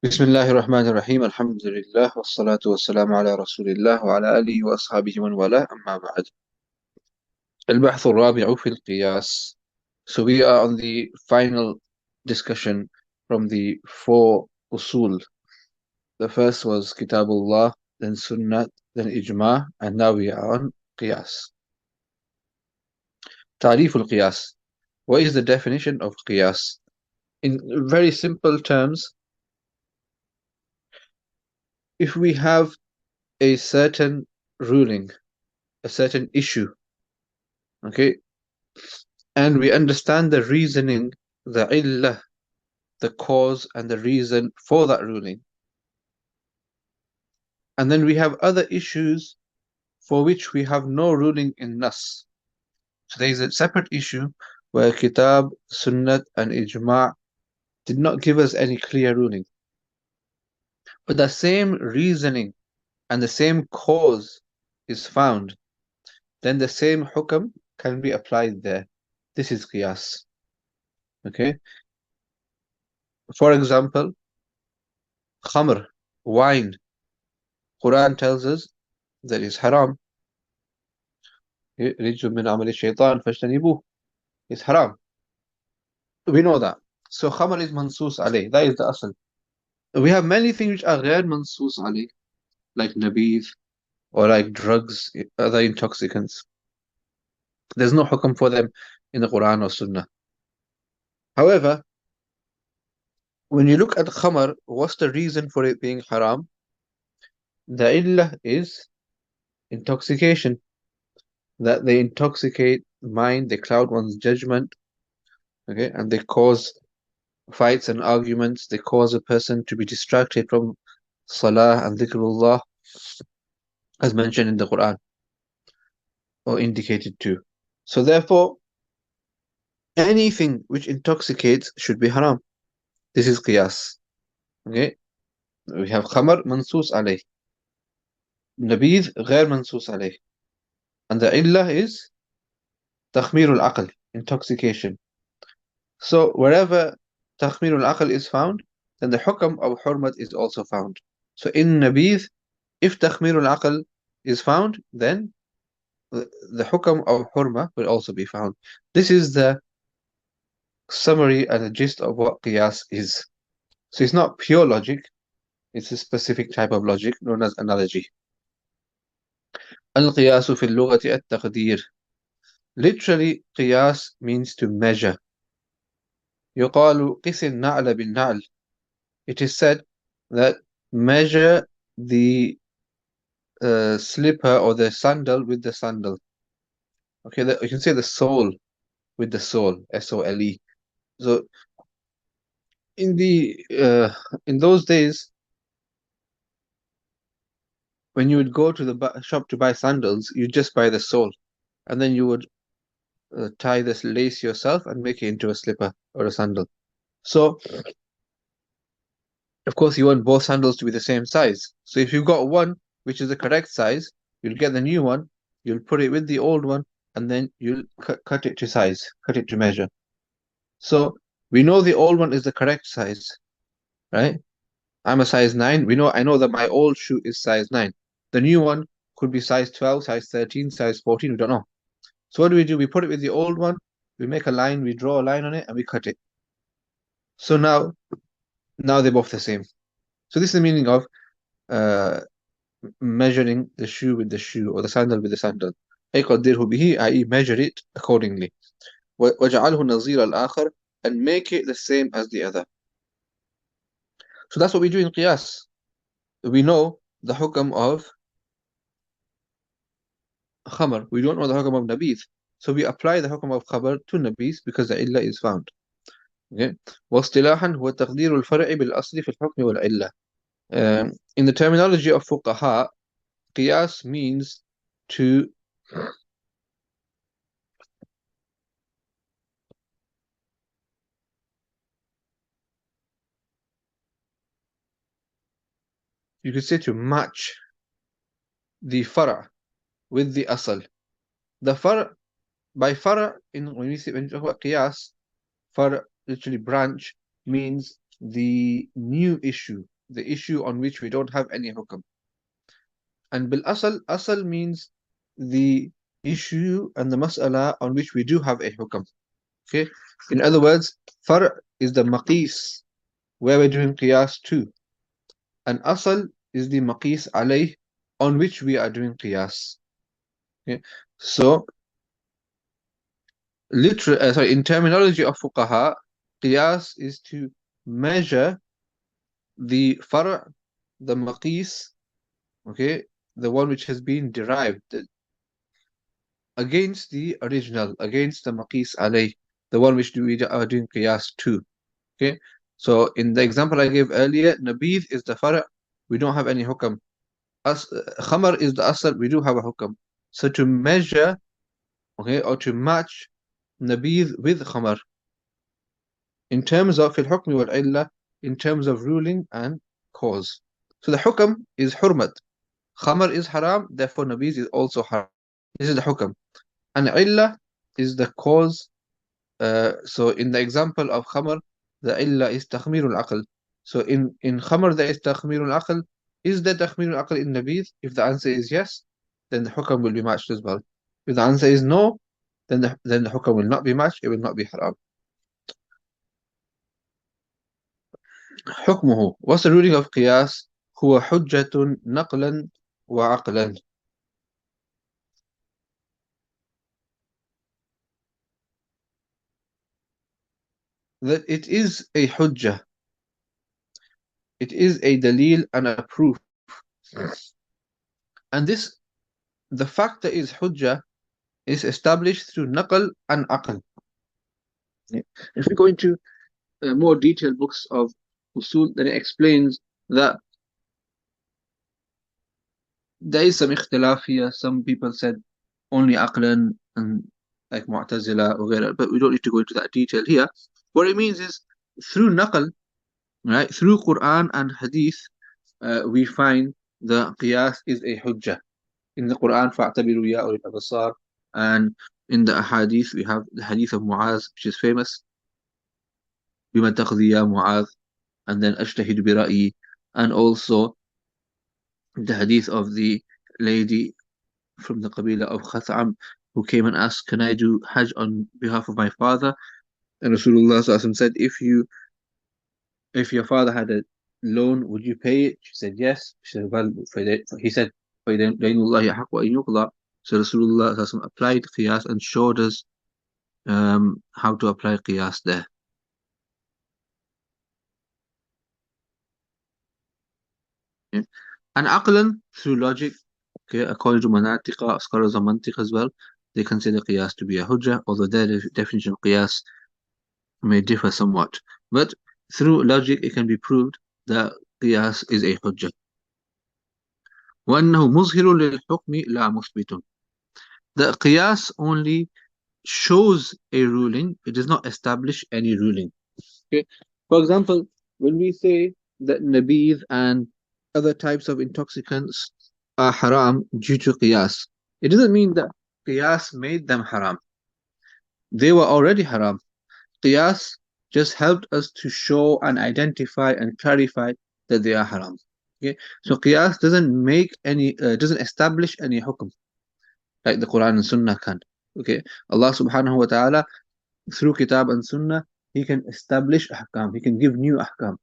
بسم الله الرحمن الرحيم الحمد لله والصلاة والسلام على رسول الله وعلى آله وأصحابه من والاه أما بعد. البحث الرابع في القياس. So we are on the final discussion from the four usul. The first was Kitabullah, then Sunnah, then Ijma, and now we are on Qiyas. تعريف القياس. What is the definition of Qiyas? In very simple terms, if we have a certain ruling, a certain issue, okay, and we understand the reasoning, the illah, the cause and the reason for that ruling. And then we have other issues for which we have no ruling in Nas. So there is a separate issue where Kitab, Sunnat and Ijma' did not give us any clear ruling. But the same reasoning and the same cause is found, then the same hukam can be applied there. This is qiyas. Okay? For example, khamr, wine. Quran tells us that is haram. رِجْسٌ مِّنْ عَمَلِ الشَّيْطَانِ فَاجْتَنِبُوهُ. It's haram. We know that. So khamr is mansus alayh. That is the asl. We have many things which are ghair mansus alayh, like nabidh, or like drugs, other intoxicants. There's no hukam for them in the Quran or Sunnah. However, when you look at khamr, what's the reason for it being haram? The illah is intoxication. That they intoxicate mind, they cloud one's judgment, okay, and they cause fights and arguments. They cause a person to be distracted from salah and dhikrullah, as mentioned in the Quran, or indicated to. So therefore, anything which intoxicates should be haram. This is qiyas. Okay, we have khamar mansus alayh, nabidh ghair mansus alayh, and the illah is takhmir al-aql, intoxication. So wherever takhmir al-aql is found, then the hukam of hurmat is also found. So in nabidh, if takhmir al-aql is found, then the hukam of hurma will also be found. This is the summary and the gist of what qiyas is. So it's not pure logic, it's a specific type of logic known as analogy. القياس في اللغة التقدير. Literally, qiyas means to measure. يقال قس النعل بالنعل. It is said that measure the slipper or the sandal with the sandal. Okay, you can say the sole with the sole, S-O-L-E. So in those days, when you would go to the shop to buy sandals, you just buy the sole, and then you would tie this lace yourself and make it into a slipper or a sandal. So, of course, you want both sandals to be the same size. So if you've got one which is the correct size, you'll get the new one, you'll put it with the old one, and then you'll cut it to size, cut it to measure. So we know the old one is the correct size, right? I'm a size 9. I know that my old shoe is size 9. The new one could be size 12, size 13, size 14, we don't know. So what do? We put it with the old one, we make a line, we draw a line on it, and we cut it. So now they're both the same. So this is the meaning of measuring the shoe with the shoe, or the sandal with the sandal. أي قدره به, i.e. measure it accordingly. وجعله نظير الآخر, and make it the same as the other. So that's what we do in qiyas. We know the hukam of khamr. We don't know the hukam of nabith. So we apply the hukam of khamr to nabith because the illah is found. Okay. واصطلاحا هو تقدير الفرع بالأصل في الحكم والعلة. In the terminology of fuqaha, qiyas means to you could say to match the fara with the asal. The fara, by fara, when you talk about qiyas, fara, literally branch, means the new issue, the issue on which we don't have any hukam. And bil asal means the issue and the mas'ala on which we do have a hukam. Okay? In other words, far' is the maqis, where we're doing qiyas to. And asal is the maqis alayh, on which we are doing qiyas. Okay? So, in terminology of fuqaha, qiyas is to measure the far', the maqis, okay, the one which has been derived, against the original, against the maqis alayh, the one which we are doing qiyas to. Okay, so in the example I gave earlier, nabidh is the far', we don't have any hukam. Khamar is the asal, we do have a hukam. So to measure, okay, or to match nabidh with khamar, in terms of al-hukm wal-illa, in terms of ruling and cause. So the hukam is hurmat. Khamar is haram, therefore nabidh is also haram. This is the hukam. And illa is the cause. So in the example of khamar, the illa is takhmirul aql. So in khamar there is takhmirul aql. Is there takhmirul aql in nabidh? If the answer is yes, then the hukam will be matched as well. If the answer is no, then the hukam will not be matched, it will not be haram. حكمه, what's the ruling of qiyas? هو حجة نقلا وعقلا. That it is a hujjah, it is a dalil and a proof. And this, the fact that is hujjah, is established through naql and aql. If we go into more detailed books of Usool, then it explains that there is some ikhtilaf here. Some people said only aqlan, and like Mu'tazila or whatever, but we don't need to go into that detail here. What it means is through naql, right, through Quran and Hadith, we find the qiyas is a hujjah. In the Quran, فَاعْتَبِرُوا يَا أُولِي الْأَبْصَارِ, and in the Hadith, we have the Hadith of Mu'az, which is famous. بِمَا تَقْضِي يَا مُعَاذ, and then أَجْتَهِدُ بِرَأْيِي, and also the Hadith of the lady from the Qabila of Khath'am who came and asked, can I do Hajj on behalf of my father? And Rasulullah said, if your father had a loan, would you pay it? She said, yes. She said, well, he said, فَدَيْنُ اللَّهِ أَحَقُّ أَن يُقْضَى. So Rasulullah applied qiyas and showed us how to apply qiyas there. Okay. And aqlan, through logic, okay, according to manatiqa, scholars of mantiq as well, they consider qiyas to be a hujjah, although their definition of qiyas may differ somewhat. But through logic, it can be proved that qiyas is a hujjah. وَأَنَّهُ مُظْهِرٌ لِلْحُكْمِ لَا مُثْبِتٌ. The qiyas only shows a ruling, it does not establish any ruling. Okay. For example, when we say that nabidh and other types of intoxicants are haram due to qiyas, it doesn't mean that qiyas made them haram. They were already haram. Qiyas just helped us to show and identify and clarify that they are haram. Okay, so qiyas doesn't establish any hukm like the Quran and Sunnah can. Okay, Allah subhanahu wa ta'ala, through kitab and sunnah, he can establish ahkam, he can give new ahkam,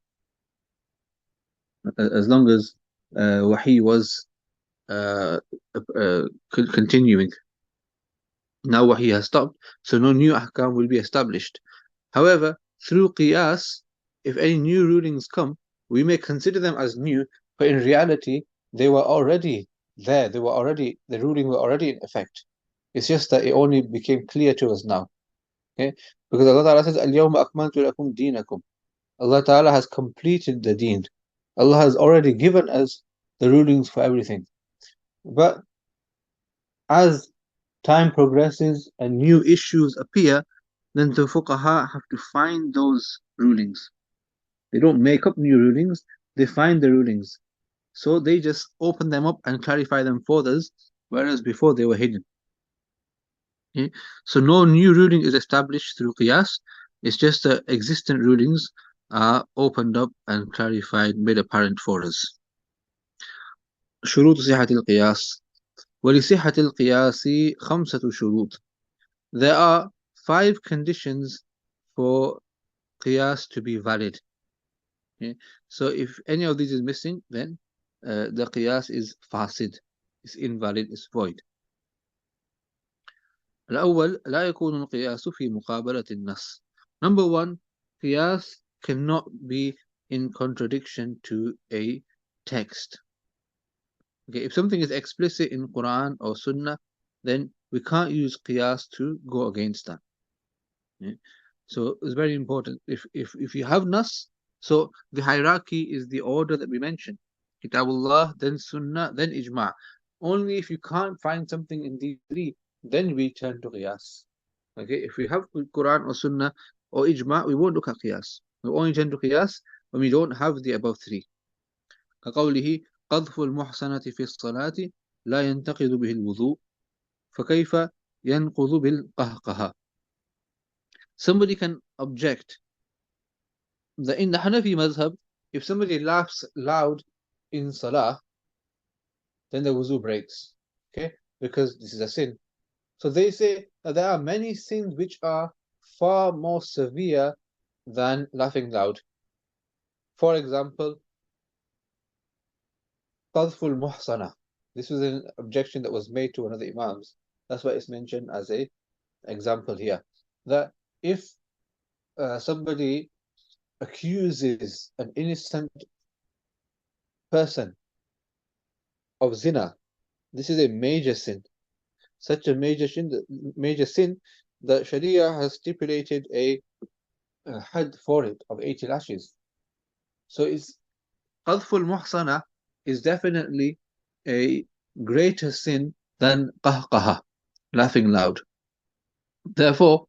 as long as wahi was continuing. Now wahi has stopped, so no new ahkam will be established. However, through qiyas, if any new rulings come, we may consider them as new, but in reality, they were already there. The ruling were already in effect. It's just that it only became clear to us now. Okay? Because Allah Ta'ala says, Al-Yawma akmaltu lakum deenakum. Allah Ta'ala has completed the deen. Allah has already given us the rulings for everything. But as time progresses and new issues appear, then the fuqaha have to find those rulings. They don't make up new rulings, they find the rulings. So they just open them up and clarify them for us, whereas before they were hidden. Okay? So no new ruling is established through qiyas, it's just the existent rulings are opened up and clarified, made apparent for us. شروط صحة القياس. ولصحة القياس 5 شروط. There are 5 conditions for qiyas to be valid. Okay? So if any of these is missing, then the qiyas is fasid, is invalid, is void. الأول لا يكون القياس في مقابلة النص. Number 1, qiyas cannot be in contradiction to a text. Okay, if something is explicit in Quran or Sunnah, then we can't use qiyas to go against that. Okay? So it's very important. If you have nas, so the hierarchy is the order that we mentioned. Kitabullah, then Sunnah, then Ijma'. Only if you can't find something in these 3, then we turn to qiyas. Okay, if we have Quran or Sunnah or Ijma', we won't look at qiyas. We only turn to qiyas when we don't have the above 3. كقوله قذف المحصنة في الصلاة لا ينتقض به الوضوء فكيف ينقض بالقهقه. Somebody can object that in the Hanafi madhab, if somebody laughs loud in salah, then the wuzu breaks. Okay, because this is a sin. So they say that there are many sins which are far more severe than laughing loud. For example, qadful muhsana. This was an objection that was made to one of the imams. That's why it's mentioned as a example here. That if somebody accuses an innocent person of zina, this is a major sin. Such a major sin that Sharia has stipulated a had for it of 80 lashes. So it's qadful muhsana is definitely a greater sin than qahqaha, laughing loud. Therefore,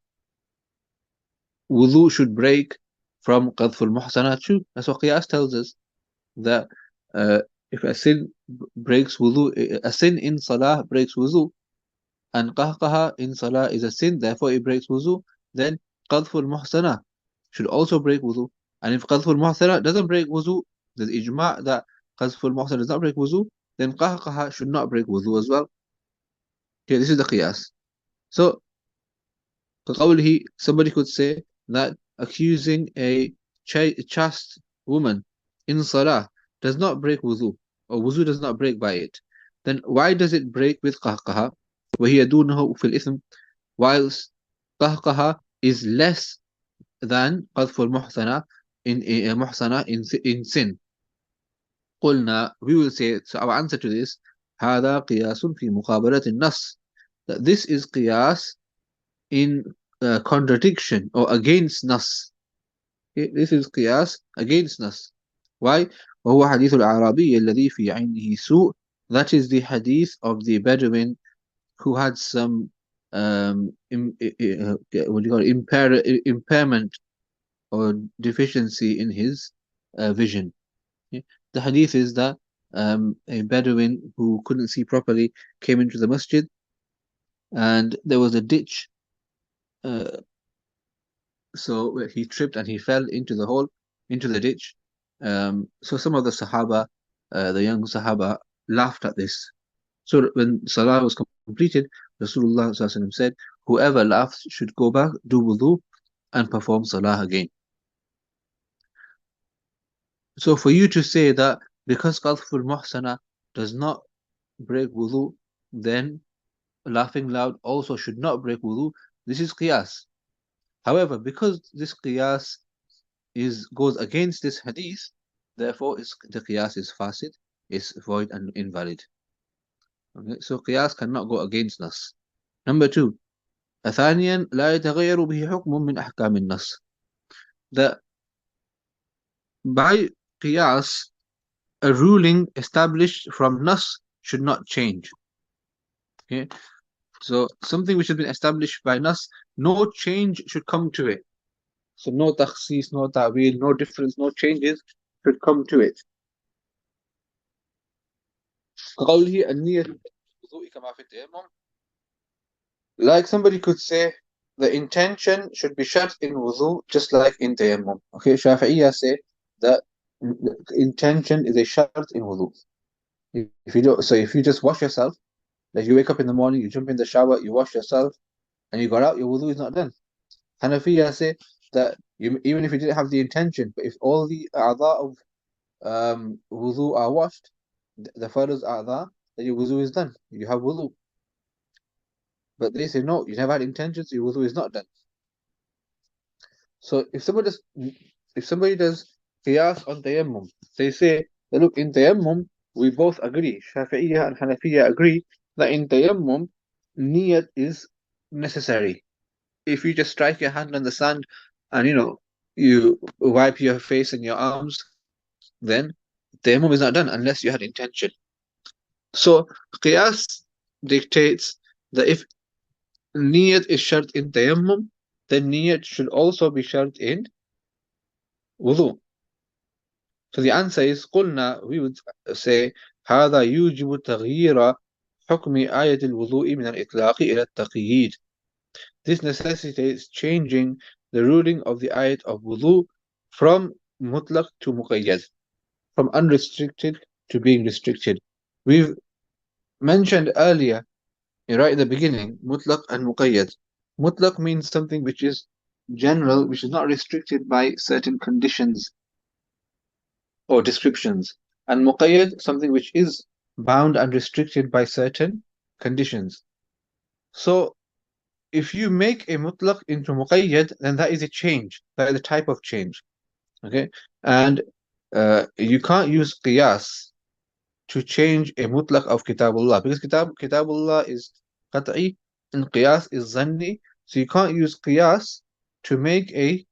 wudu should break from qadful muhsana too. That's what qiyas tells us, that if a sin breaks wudu, a sin in salah breaks wudu, and qahqaha in salah is a sin, therefore it breaks wudu, then qadful muhsana should also break wudu. And if qadful muhsana doesn't break wudu, there's ijma' that qadful muhsana does not break wudu, then qahqaha should not break wudu as well. Okay, this is the qiyas. So, somebody could say that accusing a chaste woman in salah does not break wudu, or wudu does not break by it. Then why does it break with qahqaha? وهي دونه في الإثم, whilst قهقه is less than قذف المحصنة in sin. قلنا, we will say, so our answer to this, هذا قياس في مقابلة النص, that this is qiyas in contradiction or against nas. Okay? This is qiyas against nas. Why? وهو حديث الأعرابي الذي في عينه سوء, that is the hadith of the Bedouin who had some impairment or deficiency in his vision. Okay? The hadith is that a Bedouin who couldn't see properly came into the masjid, and there was a ditch, so he tripped and he fell into the hole, into the ditch. So some of the Sahaba, the young Sahaba, laughed at this. So when Salah was completed, Rasulullah ﷺ said, whoever laughs should go back, do wudu, and perform Salah again. So for you to say that because qadful muhsana does not break wudu, then laughing loud also should not break wudu, this is qiyas. However, because this qiyas goes against this hadith, therefore the qiyas is fasid, is void and invalid. Okay, so qiyas cannot go against nas. Number 2, ثانيا لا يتغير به حكم من أحكام النص, that by qiyas a ruling established from nas should not change. Okay, so something which has been established by nas, no change should come to it. So no takhsis, no ta'wil, no difference, no changes should come to it. كقوله النية الوضوء كما في التيمم, like somebody could say the intention should be shart in wudu just like in tayammum. Okay, Shafi'iyya say that intention is a shart in wudu. If you don't, so if you just wash yourself, like you wake up in the morning, you jump in the shower, you wash yourself, and you got out, your wudu is not done. Hanafiya say that even if you didn't have the intention, but if all the a'dha of wudu are washed, the farz a'dha, then your wudu is done. You have wudu. But they say no, you never had intention, so your wudu is not done. So if somebody does qiyas on tayammum, they say that look, in tayammum we both agree, Shafi'iyya and Hanafiya agree that in tayammum niyat is necessary. If you just strike your hand on the sand and you wipe your face and your arms, then tayammum is not done unless you had intention. So qiyas dictates that if niyat is shart in tayammum, then niyat should also be shart in wudu. So the answer is قلنا, we would say هذا يوجب تغيير حكم آية الوضوء من الإطلاق إلى التقييد. This necessitates changing the ruling of the ayat of wudu from mutlaq to muqayyad, from unrestricted to being restricted. We've mentioned earlier, right at the beginning, mutlaq and muqayyad. Mutlaq means something which is general, which is not restricted by certain conditions or descriptions, and muqayyad, something which is bound and restricted by certain conditions. So if you make a mutlaq into muqayyad, then that is a change. That is a type of change. Okay, and you can't use qiyas to change a mutlaq of kitabullah, because kitabullah is qat'i and qiyas is zanni. So you can't use qiyas to make a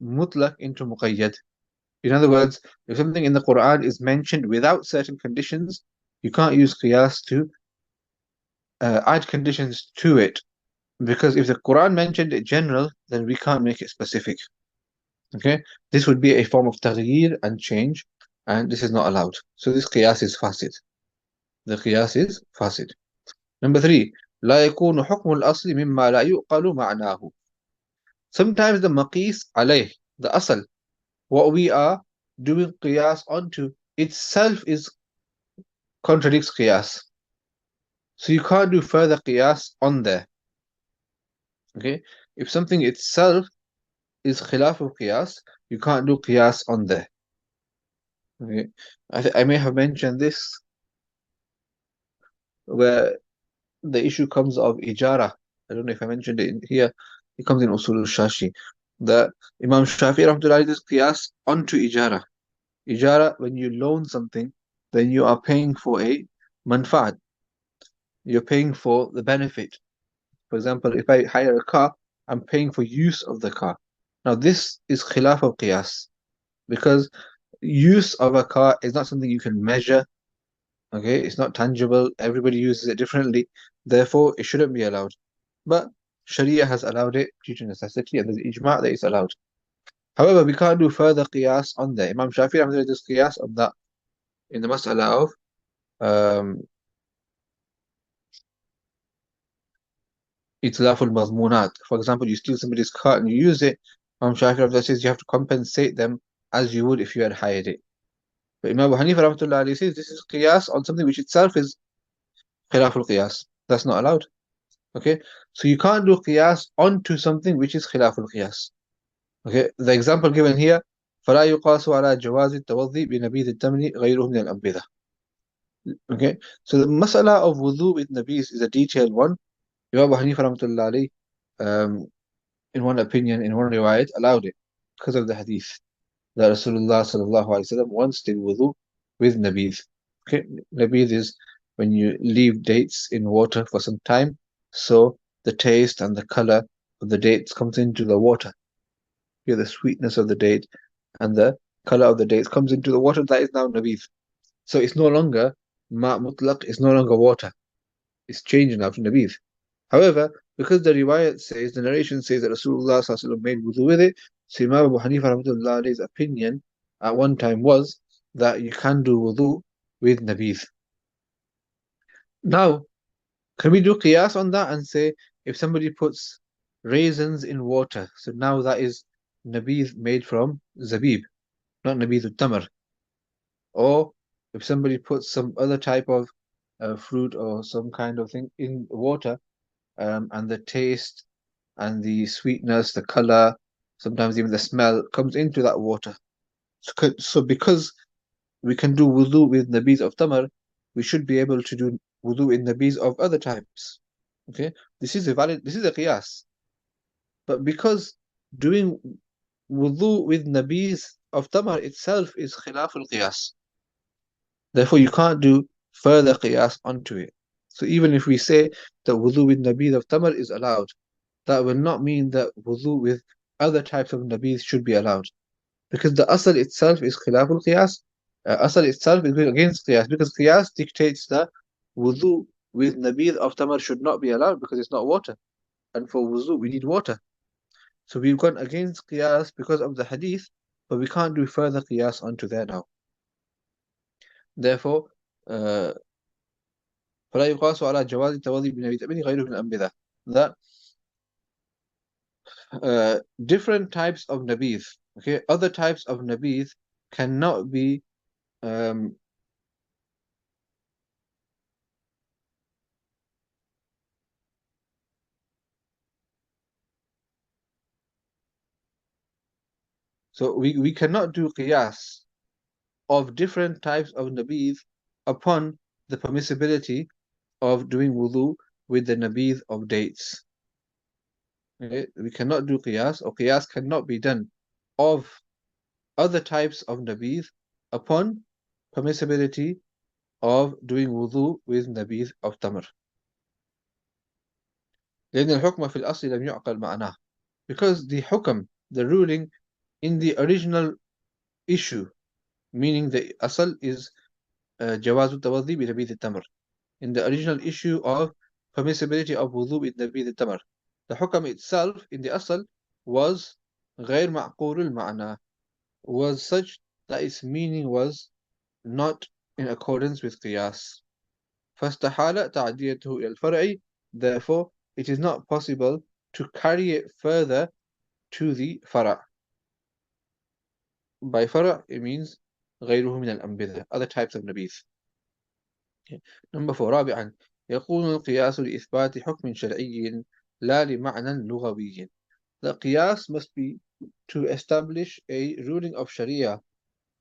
mutlaq into muqayyad. In other words, if something in the Quran is mentioned without certain conditions, you can't use qiyas to add conditions to it. Because if the Quran mentioned it general, then we can't make it specific. Okay? This would be a form of taghyir and change, and this is not allowed. So this qiyas is fasid. The qiyas is fasid. Number 3, لا يكون حكم الأصل مما لا يقال معناه. Sometimes the maqis alayh, the asal, what we are doing qiyas onto, itself is contradicts qiyas. So you can't do further qiyas on there. Okay? If something itself is khilaf of qiyas, you can't do qiyas on there. Okay? I may have mentioned this where the issue comes of ijara. I don't know if I mentioned it in here. It comes in Usool al-Shashi. The Imam Shafi rahmatullahi does qiyas onto ijara. Ijara, when you loan something, then you are paying for a manfaat. You're paying for the benefit. For example, if I hire a car, I'm paying for use of the car. Now this is khilaf of qiyas, because use of a car is not something you can measure. Okay, it's not tangible. Everybody uses it differently. Therefore, it shouldn't be allowed. But Sharia has allowed it due to necessity, and there's ijma' that it's allowed. However, we can't do further qiyas on that. Imam Shafi does qiyas on that in the mas'ala of itlaf al-mazmunat. For example, you steal somebody's car and you use it. Imam Shafi says you have to compensate them as you would if you had hired it. But Imam Abu Hanifa rahmatullah says this is qiyas on something which itself is khilaf al-qiyas. That's not allowed. Okay, so you can't do qiyas onto something which is khilaf al-qiyas. Okay, the example given here, فلا يقاس على جواز التوضي بنبيذ التمر غيره من الأنبذة. Okay, so the mas'ala of wudu with nabis is a detailed one. Imam Abu Hanifa rahmatullah in one opinion, in one riwayat, allowed it because of the hadith that Rasulullah sallallahu alaihi wasallam once did wudu with nabith. Okay, nabith is when you leave dates in water for some time, so the taste and the color of the dates comes into the water. Here, the sweetness of the date and the color of the dates comes into the water. That is now nabith. So it's no longer ma mutlaq. It's no longer water. It's changed now to nabith. However, because the riwayat says, the narration says that Rasulullah made wudu with it, so Imam Abu Hanifa rahmatullah's opinion at one time was that you can do wudu with nabith. Now, can we do qiyas on that and say if somebody puts raisins in water. So now that is nabidh made from zabib, not nabidh al-tamr. Or if somebody puts some other type of fruit or some kind of thing in water, and the taste and the sweetness, the color, sometimes even the smell comes into that water. So because we can do wudu with nabidh of tamar, we should be able to do wudu in nabidh of other types. Okay, this is a qiyas. But because doing wudu with nabidh of tamar itself is khilaf al-qiyas, therefore you can't do further qiyas onto it. So even if we say that wudu with nabidh of tamar is allowed, that will not mean that wudu with other types of nabidh should be allowed. Because the asal itself is khilaf al-qiyas. Asal itself is going against qiyas, because qiyas dictates that wudu with nabidh of tamar should not be allowed because it's not water. And for wudu, we need water. So we've gone against qiyas because of the hadith, but we can't do further qiyas onto there now. Therefore, uh, فلا يقاس على جواز التوضي بنبيذ غيره من الأنبذة. That different types of nabidh, okay, other types of nabidh cannot be so we cannot do qiyas of different types of nabidh upon the permissibility of doing wudu with the nabidh of dates. Okay? We cannot do qiyas, or qiyas cannot be done of other types of nabidh upon permissibility of doing wudu with nabidh of tamr. لأن الحكم في الأصل لم يعقل معناه. Because the hukam, the ruling in the original issue, meaning the asal is جواز التوضي بنبيذ التمر. In the original issue of permissibility of wudu with nabidh التمر, the hukam itself in the asal was غير معقول المعنى, was such that its meaning was not in accordance with qiyas. فاستحال تعديته إلى الفرع, therefore it is not possible to carry it further to the fara'. By fara' it means غيره من الأنبذة, other types of nabidh. Number 4. رابعا يكون القياس لإثبات حكم شرعي لا لمعنى لغوي. The qiyas must be to establish a ruling of Sharia,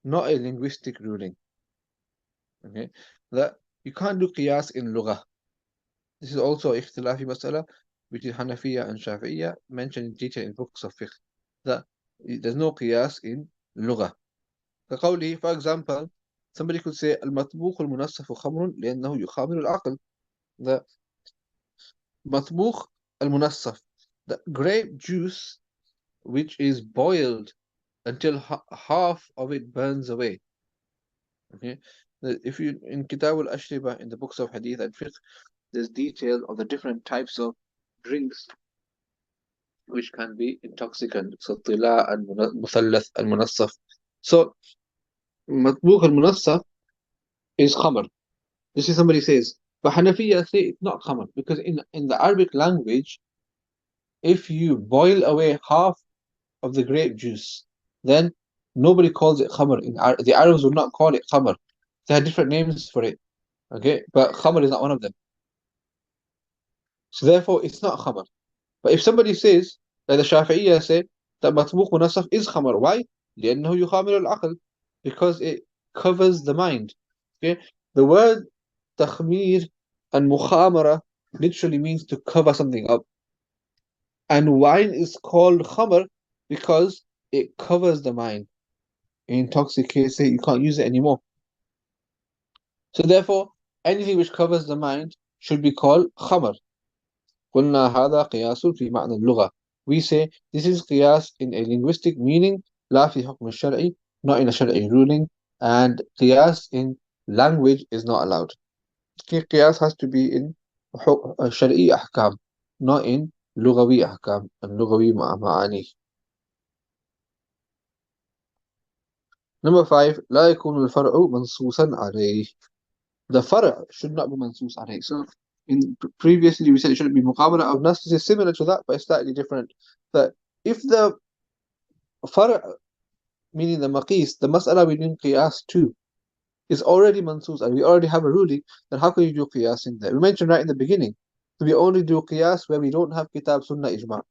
not a linguistic ruling. Okay, that you can't do qiyas in lugha. This is also ikhtilafi mas'ala between Hanafiya and Shafi'iyya, mentioned in detail in books of fiqh. That there's no qiyas in lugha. كقوله, for example, somebody could say المطبوخ المنصف خمر لأنه يخامر العقل. The مطبوخ المنصف, the grape juice which is boiled until half of it burns away. Okay, if you in Kitab al-Ashriba, in the books of Hadith and Fiqh, there's detail of the different types of drinks which can be intoxicant. So tila and muthallath and munassaf. So matbukh al-munassaf is khamr. This is somebody says, but Hanafiya say it's not khamr, because in the Arabic language, if you boil away half of the grape juice, then nobody calls it khamr. The Arabs would not call it khamr. They had different names for it. Okay, but khamr is not one of them. So therefore, it's not khamr. But if somebody says, like the Shafi'iyya say, that matbukh munassaf is khamr, why? لأنه يخامر العقل, because it covers the mind. Okay, the word takhmir and mukhamara literally means to cover something up. And wine is called khamr because it covers the mind. It intoxicates it, you can't use it anymore. So therefore, anything which covers the mind should be called khamr. قلنا هذا قياس في معنى اللغة. We say this is qiyas in a linguistic meaning, لا في حكم الشرعي, not in a shari'i ruling, and qiyas in language is not allowed. Qiyas has to be in shari'i ahkam, not in لغوي ahkam and لغوي معاني. Number 5. لا يكون الفرع منصوصا عليه. The far' should not be mansus alayh. So previously we said it shouldn't be muqabala of nas. This is similar to that, but it's slightly different. That if the far', meaning the maqis, the mas'ala we doing qiyas to, is already mansus and we already have a ruling, then how can you do qiyas in there? We mentioned right in the beginning that we only do qiyas where we don't have kitab, sunnah, ijma.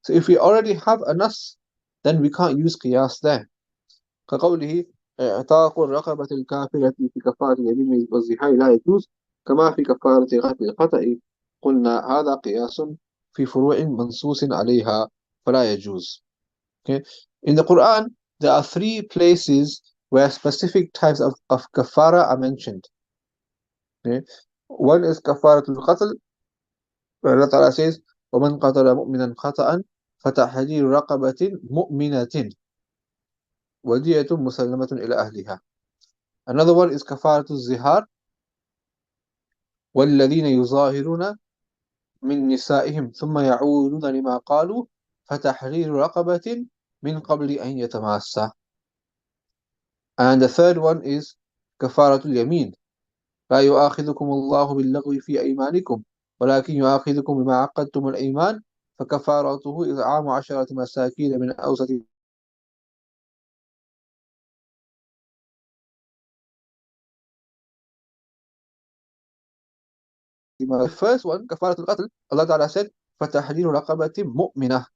So if we already have a nas, then we can't use qiyas there. كقوله اعتاق الرقبة الكافرة في كفارة اليمين والزحاء لا يجوز كما في كفارة قتل الخطأ. قلنا هذا قياس في فروع منصوص عليها فلا يجوز. Okay. In the Quran, there are 3 places where specific types of kafara are mentioned. Okay. One is kafaratul qatl, where Allah Ta'ala says, وَمَنْ قَتَلَ مُؤْمِنًا خَطَأً فَتَحْرِيرُ رَقَبَةٍ مُؤْمِنَةٍ وَدِيَةٌ مُسَلَّمَةٌ إِلَى أَهْلِهَا. Another one is kafaratul zihar, وَالَّذِينَ يُظَاهِرُونَ مِنْ نِسَائِهِمْ ثُمَّ يَعُودُونَ لِمَا قَالُوا فَتَحْرِيرُ رَقَبَةٍ مِنْ قَبْلِ أَنْ يَتَمَاسَّا. And the third one is kafaratul yamin. لا يؤاخذكم الله باللغو في أيمانكم ولكن يؤاخذكم بما عقدتم الأيمان فكفارته إطعام 10 مساكين من أوسط. The first one, kafaratul qatl, Allah Ta'ala said, فَتَحْرِيرُ رَقَبَةٍ مُؤْمِنَةٍ.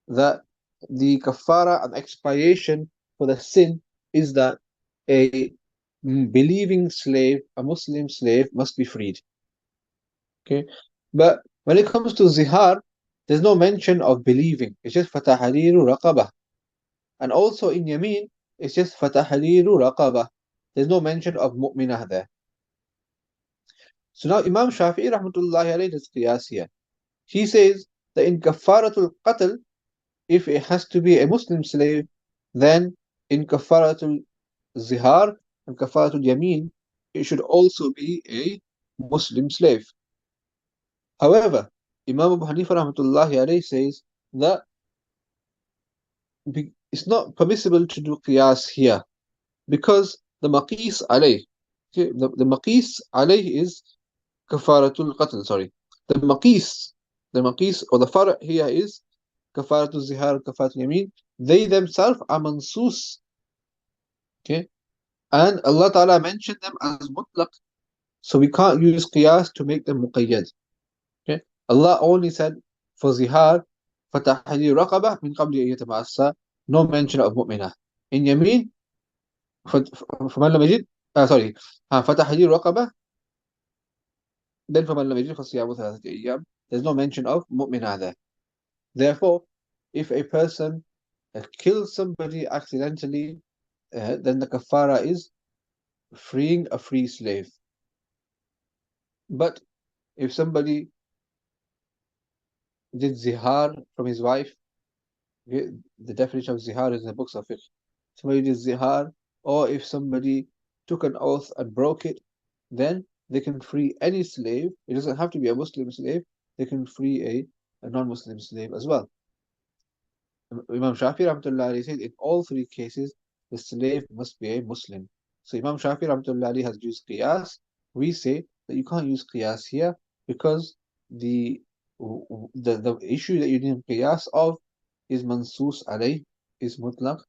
That the kafara and expiation for the sin is that a believing slave, a Muslim slave, must be freed. Okay, but when it comes to zihar, there's no mention of believing. It's just fatahariru raqabah. And also in yameen, it's just fatahariru raqabah. There's no mention of mu'minah there. So now Imam Shafi'i rahmatullahi alayhi does qiyas here. He says that in kafaratul qatl, if it has to be a Muslim slave, then in kafaratul zihar and kafaratul yameen, it should also be a Muslim slave. However, Imam Abu Hanifa rahmatullahi alayhi says that it's not permissible to do qiyas here because the maqis alayh, okay, the maqis alayh is kafaratul qatl, sorry. The maqis or the far' here is kafaratul zihar, kafaratul yamin. They themselves are mansus. Okay, and Allah Ta'ala mentioned them as mutlaq, so we can't use qiyas to make them muqayyad. Okay, Allah only said for zihar fatahri raqabah min qabli an yatamassa, no mention of mu'minah. In yamin فمن لم يجد sorry فتحرير رقبة, then فمن لم يجد فصيام 3 أيام. There's no mention of mu'minah there. Therefore, if a person kills somebody accidentally, then the kafara is freeing a free slave. But if somebody did zihar from his wife, the definition of zihar is in the books of fiqh. Somebody did zihar, or if somebody took an oath and broke it, then they can free any slave. It doesn't have to be a Muslim slave. They can free a non-Muslim slave as well. Imam Shafi rahmatullahi said in all 3 cases, the slave must be a Muslim. So Imam Shafi rahmatullahi has used qiyas. We say that you can't use qiyas here because the issue that you need qiyas of is mansus alayh, is mutlaq,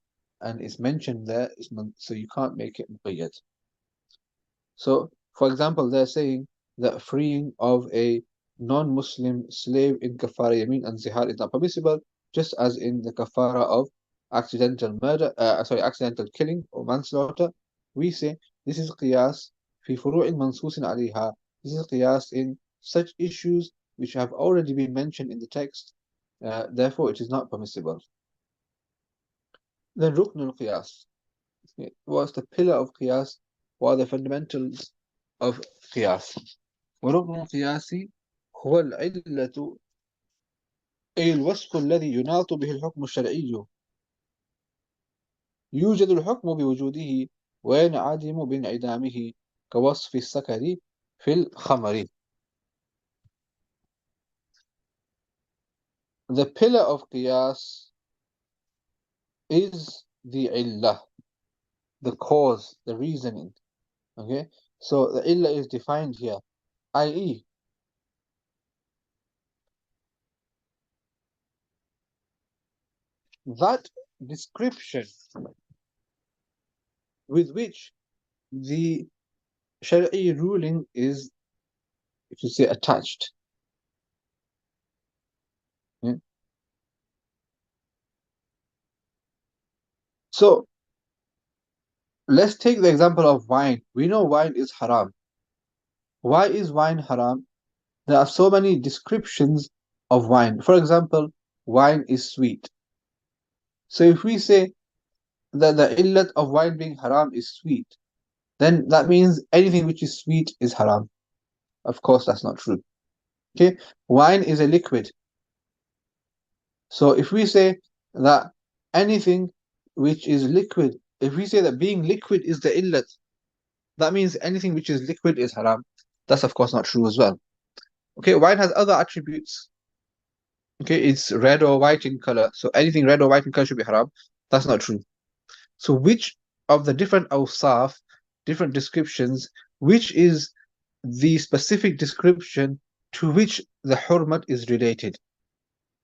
and is mentioned there, so you can't make it muqayyad. So, for example, they're saying that freeing of a non-Muslim slave in kafara yamin and zihar is not permissible, just as in the kafara of accidental accidental killing or manslaughter. We say this is qiyas fi furu'in mansusin alayha. This is qiyas in such issues which have already been mentioned in the text. Therefore, it is not permissible. Then ruknul qiyas. What's the pillar of qiyas? What are the fundamentals of قياس؟ وركن القياس هو العلة أي الوصف الذي يناط به الحكم الشرعي. يوجد الحكم بوجوده وينعدم بانعدامه كوصف السكر في الخمر. The pillar of qiyas is the illah, the cause, the reasoning. Okay, so the illah is defined here i.e., that description with which the Shari'i ruling is, if you say, attached. Yeah. So let's take the example of wine. We know wine is haram. Why is wine haram? There are so many descriptions of wine. For example, wine is sweet. So if we say that the illat of wine being haram is sweet, then that means anything which is sweet is haram. Of course, that's not true. Okay, wine is a liquid. So if we say that anything which is liquid, if we say that being liquid is the illat, that means anything which is liquid is haram. That's of course not true as well. Okay, wine has other attributes. Okay, it's red or white in color. So anything red or white in color should be haram. That's not true. So which of the different awsaf, different descriptions, which is the specific description to which the hurmat is related?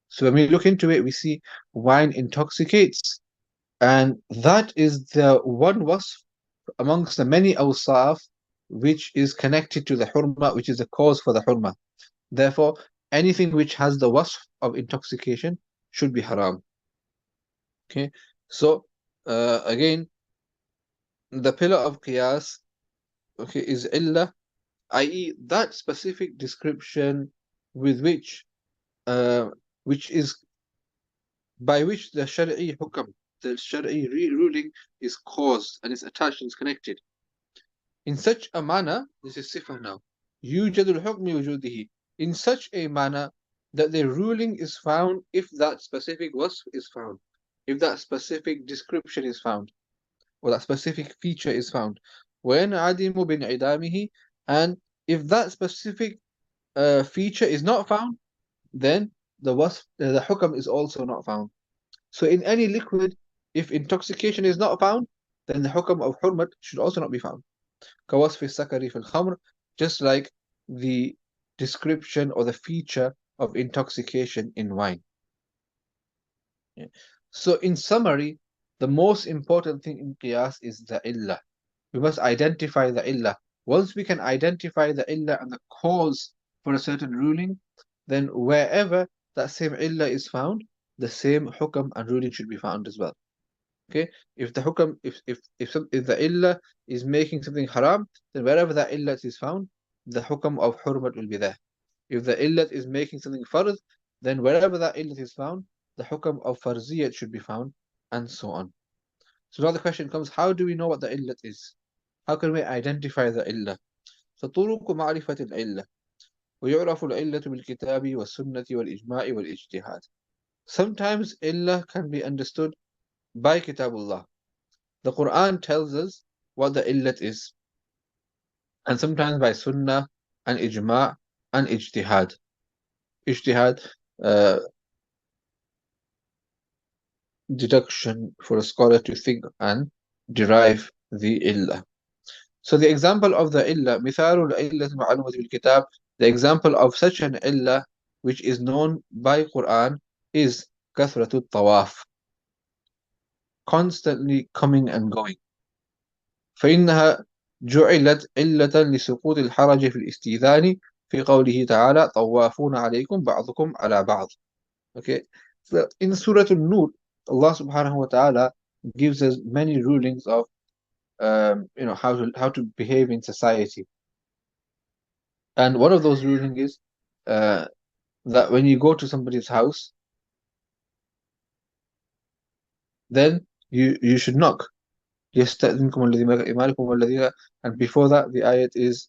So when we look into it, we see wine intoxicates, and that is the one wasf amongst the many awsaf which is connected to the hurma, which is the cause for the hurma. Therefore, anything which has the wasf of intoxication should be haram. Okay, so again, the pillar of qiyas, okay, is illah, i.e., that specific description with which is by which the Shari'i hukam, the Shari'i ruling is caused and is attached and is connected. In such a manner, this is sifah now, يوجد الحكم وجوده, in such a manner that the ruling is found if that specific wasf is found, if that specific description is found, or that specific feature is found. وَيَنْعَدِمُ بِانْعِدَامِهِ, and if that specific feature is not found, then the wasf, the hukam is also not found. So in any liquid, if intoxication is not found, then the hukam of hurmat should also not be found. كوصف السكر في الخمر, just like the description or the feature of intoxication in wine. Yeah. So in summary, the most important thing in qiyas is the illah. We must identify the illah. Once we can identify the illah and the cause for a certain ruling, then wherever that same illah is found, the same hukam and ruling should be found as well. Okay, if the hukam, if the illah is making something haram, then wherever that illat is found, the hukam of hurmat will be there. If the illat is making something fard, then wherever that illat is found, the hukam of farziyat should be found, and so on. So now the question comes, how do we know what the illat is? How can we identify the illah? فطرق معرفة العلة ويعرف العلة بالكتاب والسنة والإجماع والاجتهاد. Sometimes illah can be understood by kitabullah. The Quran tells us what the illat is, and sometimes by sunnah and ijma' and ijtihad. Ijtihad, uh, deduction for a scholar to think and derive the illah. So the example of the illah, مثال العلة المعلومة بالكتاب, the example of such an illah which is known by Quran is كثرة الطواف, constantly coming and going. فإنها جعلت علة لسقوط الحرج في الاستئذان في قوله تعالى طوافون عليكم بعضكم على بعض. Okay, so in Surah An-Nur, Allah subhanahu wa ta'ala gives us many rulings of how to behave in society. And one of those rulings is that when you go to somebody's house, then you should knock. يستأذنكم الذين ملكت أيمانكم والذين, and before that the ayat is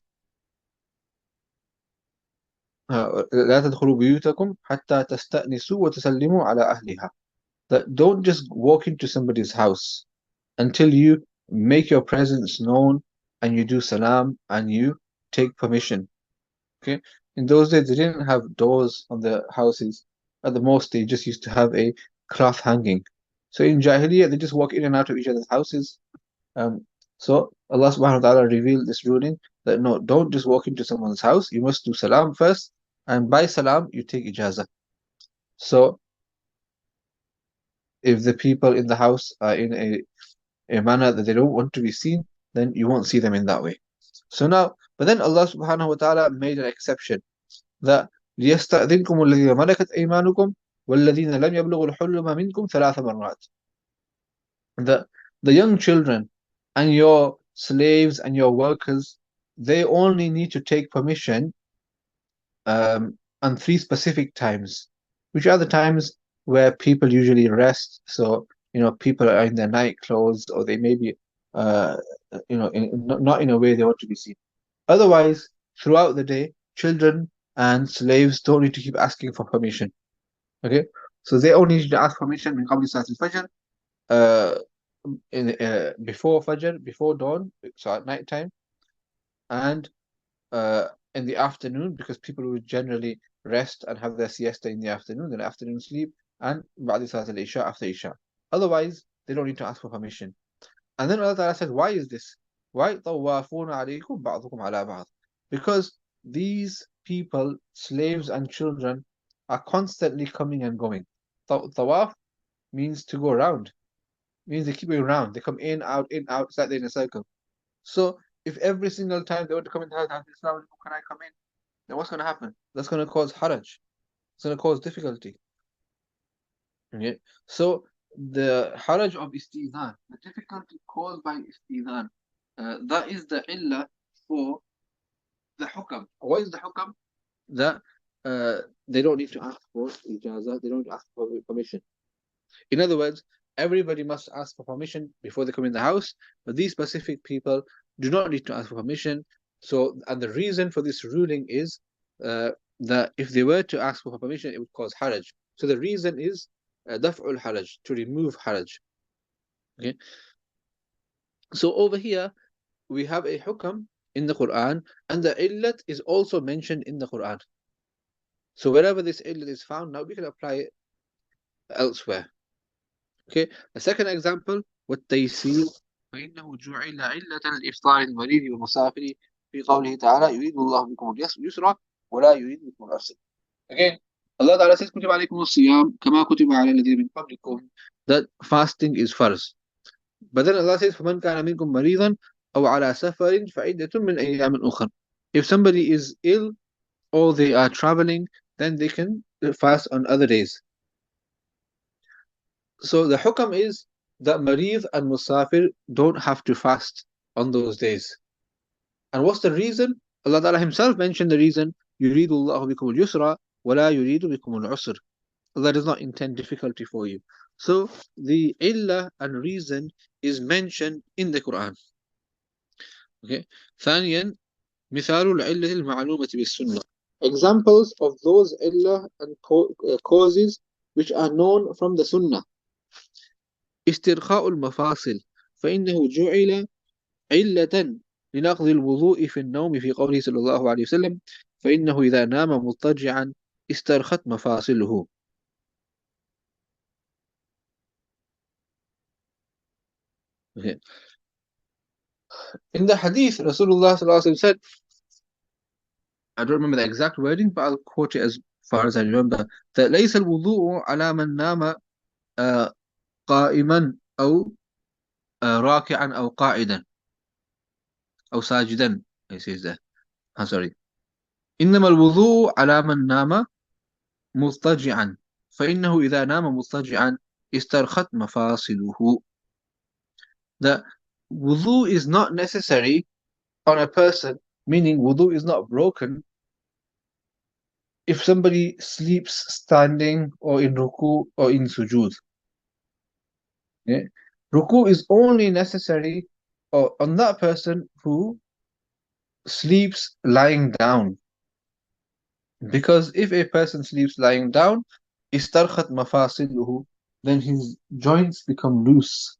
لا تدخلوا بيوتكم حتى تستأنسوا وتسلموا على أهلها. That don't just walk into somebody's house until you make your presence known and you do salam and you take permission. Okay, in those days they didn't have doors on the houses. At the most they just used to have a cloth hanging. So in Jahiliyyah they just walk in and out of each other's houses. So Allah subhanahu wa ta'ala revealed this ruling that no, don't just walk into someone's house, you must do salam first, and by salam you take ijazah. So if the people in the house are in a manner that they don't want to be seen, then you won't see them in that way. So now, but then Allah subhanahu wa ta'ala made an exception that ليستأذنكم الذين ملكت أيمانكم والذين لم يبلغوا الحلم منكم ثلاث مرات. The the young children and your slaves and your workers, they only need to take permission on three specific times, which are the times where people usually rest. So, people are in their night clothes, or they may be, uh, not in a way they want to be seen. Otherwise, throughout the day, children and slaves don't need to keep asking for permission. Okay, so they only need to ask permission in قبل صلاة الفجر, uh, before Fajr, before dawn, so at night time, and uh, in the afternoon, because people would generally rest and have their siesta in the afternoon, then afternoon sleep, and بعد صلاة العشاء, after Isha. Otherwise, they don't need to ask for permission. And then Allah Ta'ala said, why is this? Why طوافون عليكم بعضكم على بعض? Because these people, slaves and children, are constantly coming and going. Tawaf means to go around. Means they keep going around. They come in, out, it's like they're in a circle. So if every single time they want to come in the house, Assalamu alaikum, can I come in? Then what's going to happen? That's going to cause haraj. It's going to cause difficulty. Okay? So the haraj of istizan, the difficulty caused by istizan, that is the illah for the hukam. What is the hukam? That they don't need to ask for ijazah, they don't need to ask for permission. In other words, everybody must ask for permission before they come in the house, but these specific people do not need to ask for permission. So, and the reason for this ruling is that if they were to ask for permission, it would cause haraj. So the reason is daf'ul haraj, to remove haraj. Okay. So over here we have a hukam in the Quran, and the illat is also mentioned in the Quran. So wherever this illat is found, now we can apply it elsewhere. Okay, the second example, والتيسير فإنه جعل علة الإفطار المريض والمسافر في قوله تعالى يريد الله بكم اليسر ولا يريد بكم العسر. Again, Allah Ta'ala says كتب عليكم الصيام كما كتب على الذين من قبلكم, that fasting is farz. But then Allah says فمن كان منكم مريضا أو على سفر فعدة من أيام أخر. If somebody is ill or they are traveling, then they can fast on other days. So the hukam is that Marid and Musafir don't have to fast on those days. And what's the reason? Allah Ta'ala Himself mentioned the reason, يُرِيدُ اللَّهُ بِكُمُ الْيُسْرَ وَلَا يُرِيدُ بِكُمُ الْعُسْرَ. Allah does not intend difficulty for you. So the illah and reason is mentioned in the Quran. Okay. ثانيا مثال العلة المعلومة بالسنة. Examples of those illah and causes which are known from the Sunnah. استرخاء المفاصل فإنه جعل علة لنقض الوضوء في النوم في قوله صلى الله عليه وسلم فإنه إذا نام مضطجعا استرخت مفاصله. Okay. In the hadith, Rasulullah صلى الله عليه وسلم said, I don't remember the exact wording, but I'll quote it as far as I remember, that ليس الوضوء على من نام قائما أو راكعا أو قاعدا أو ساجدا. He says that. Sorry. إنما الوضوء على من نام مضطجعا فإنه إذا نام مضطجعا استرخت مفاصله. The wudu is not necessary on a person, meaning wudu is not broken if somebody sleeps standing or in ruku or in sujood. Okay? Ruku is only necessary on that person who sleeps lying down. Because if a person sleeps lying down, istarkhat mafasiluhu, then his joints become loose,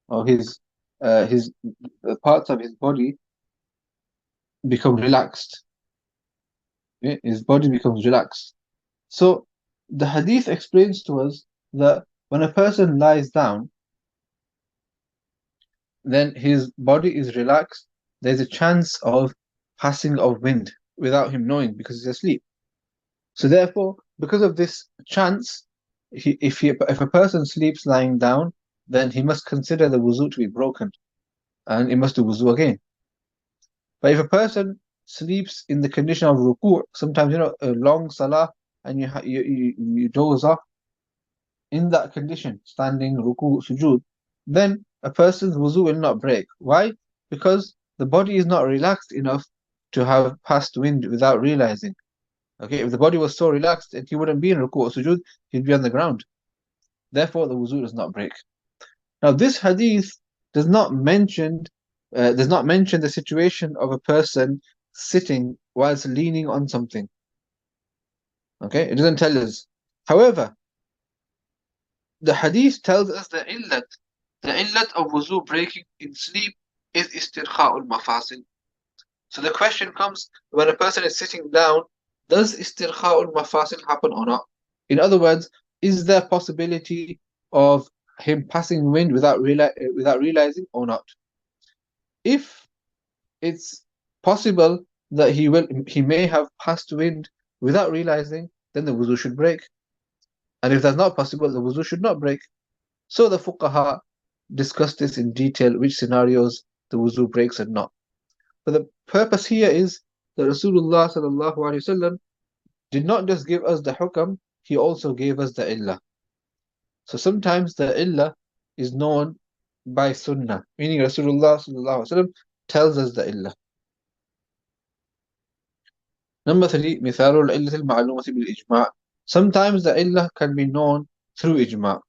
or his parts of his body become relaxed. Okay? His body becomes relaxed. So the hadith explains to us that when a person lies down, then his body is relaxed. There's a chance of passing of wind without him knowing because he's asleep. So therefore, because of this chance, if a person sleeps lying down, then he must consider the wuzu to be broken, and he must do wuzu again. But if a person sleeps in the condition of ruku', sometimes a long salah, and you doze off in that condition, standing, ruku', sujood, then a person's wuzu will not break. Why? Because the body is not relaxed enough to have passed wind without realizing. Okay, if the body was so relaxed, he wouldn't be in ruku' or sujood, he'd be on the ground. Therefore, the wuzu does not break. Now, this hadith does not mention the situation of a person sitting whilst leaning on something. Okay, it doesn't tell us. However, the hadith tells us the illat of wuzu breaking in sleep is istirkha'ul mafasil. So the question comes, when a person is sitting down, does istirkha'ul mafasil happen or not? In other words, is there possibility of him passing wind without realizing or not? If it's possible that he may have passed wind without realizing, then the wuzu should break. And if that's not possible, the wuzu should not break. So the fuqaha discussed this in detail, which scenarios the wuzu breaks and not. But the purpose here is that Rasulullah sallallahu alaihi wasallam did not just give us the hukam, he also gave us the illah. So sometimes the illah is known by sunnah, meaning Rasulullah sallallahu alaihi wasallam tells us the illah. Number 3, مثال العلة المعلومة بالإجماع. Sometimes the illah can be known through ijma'.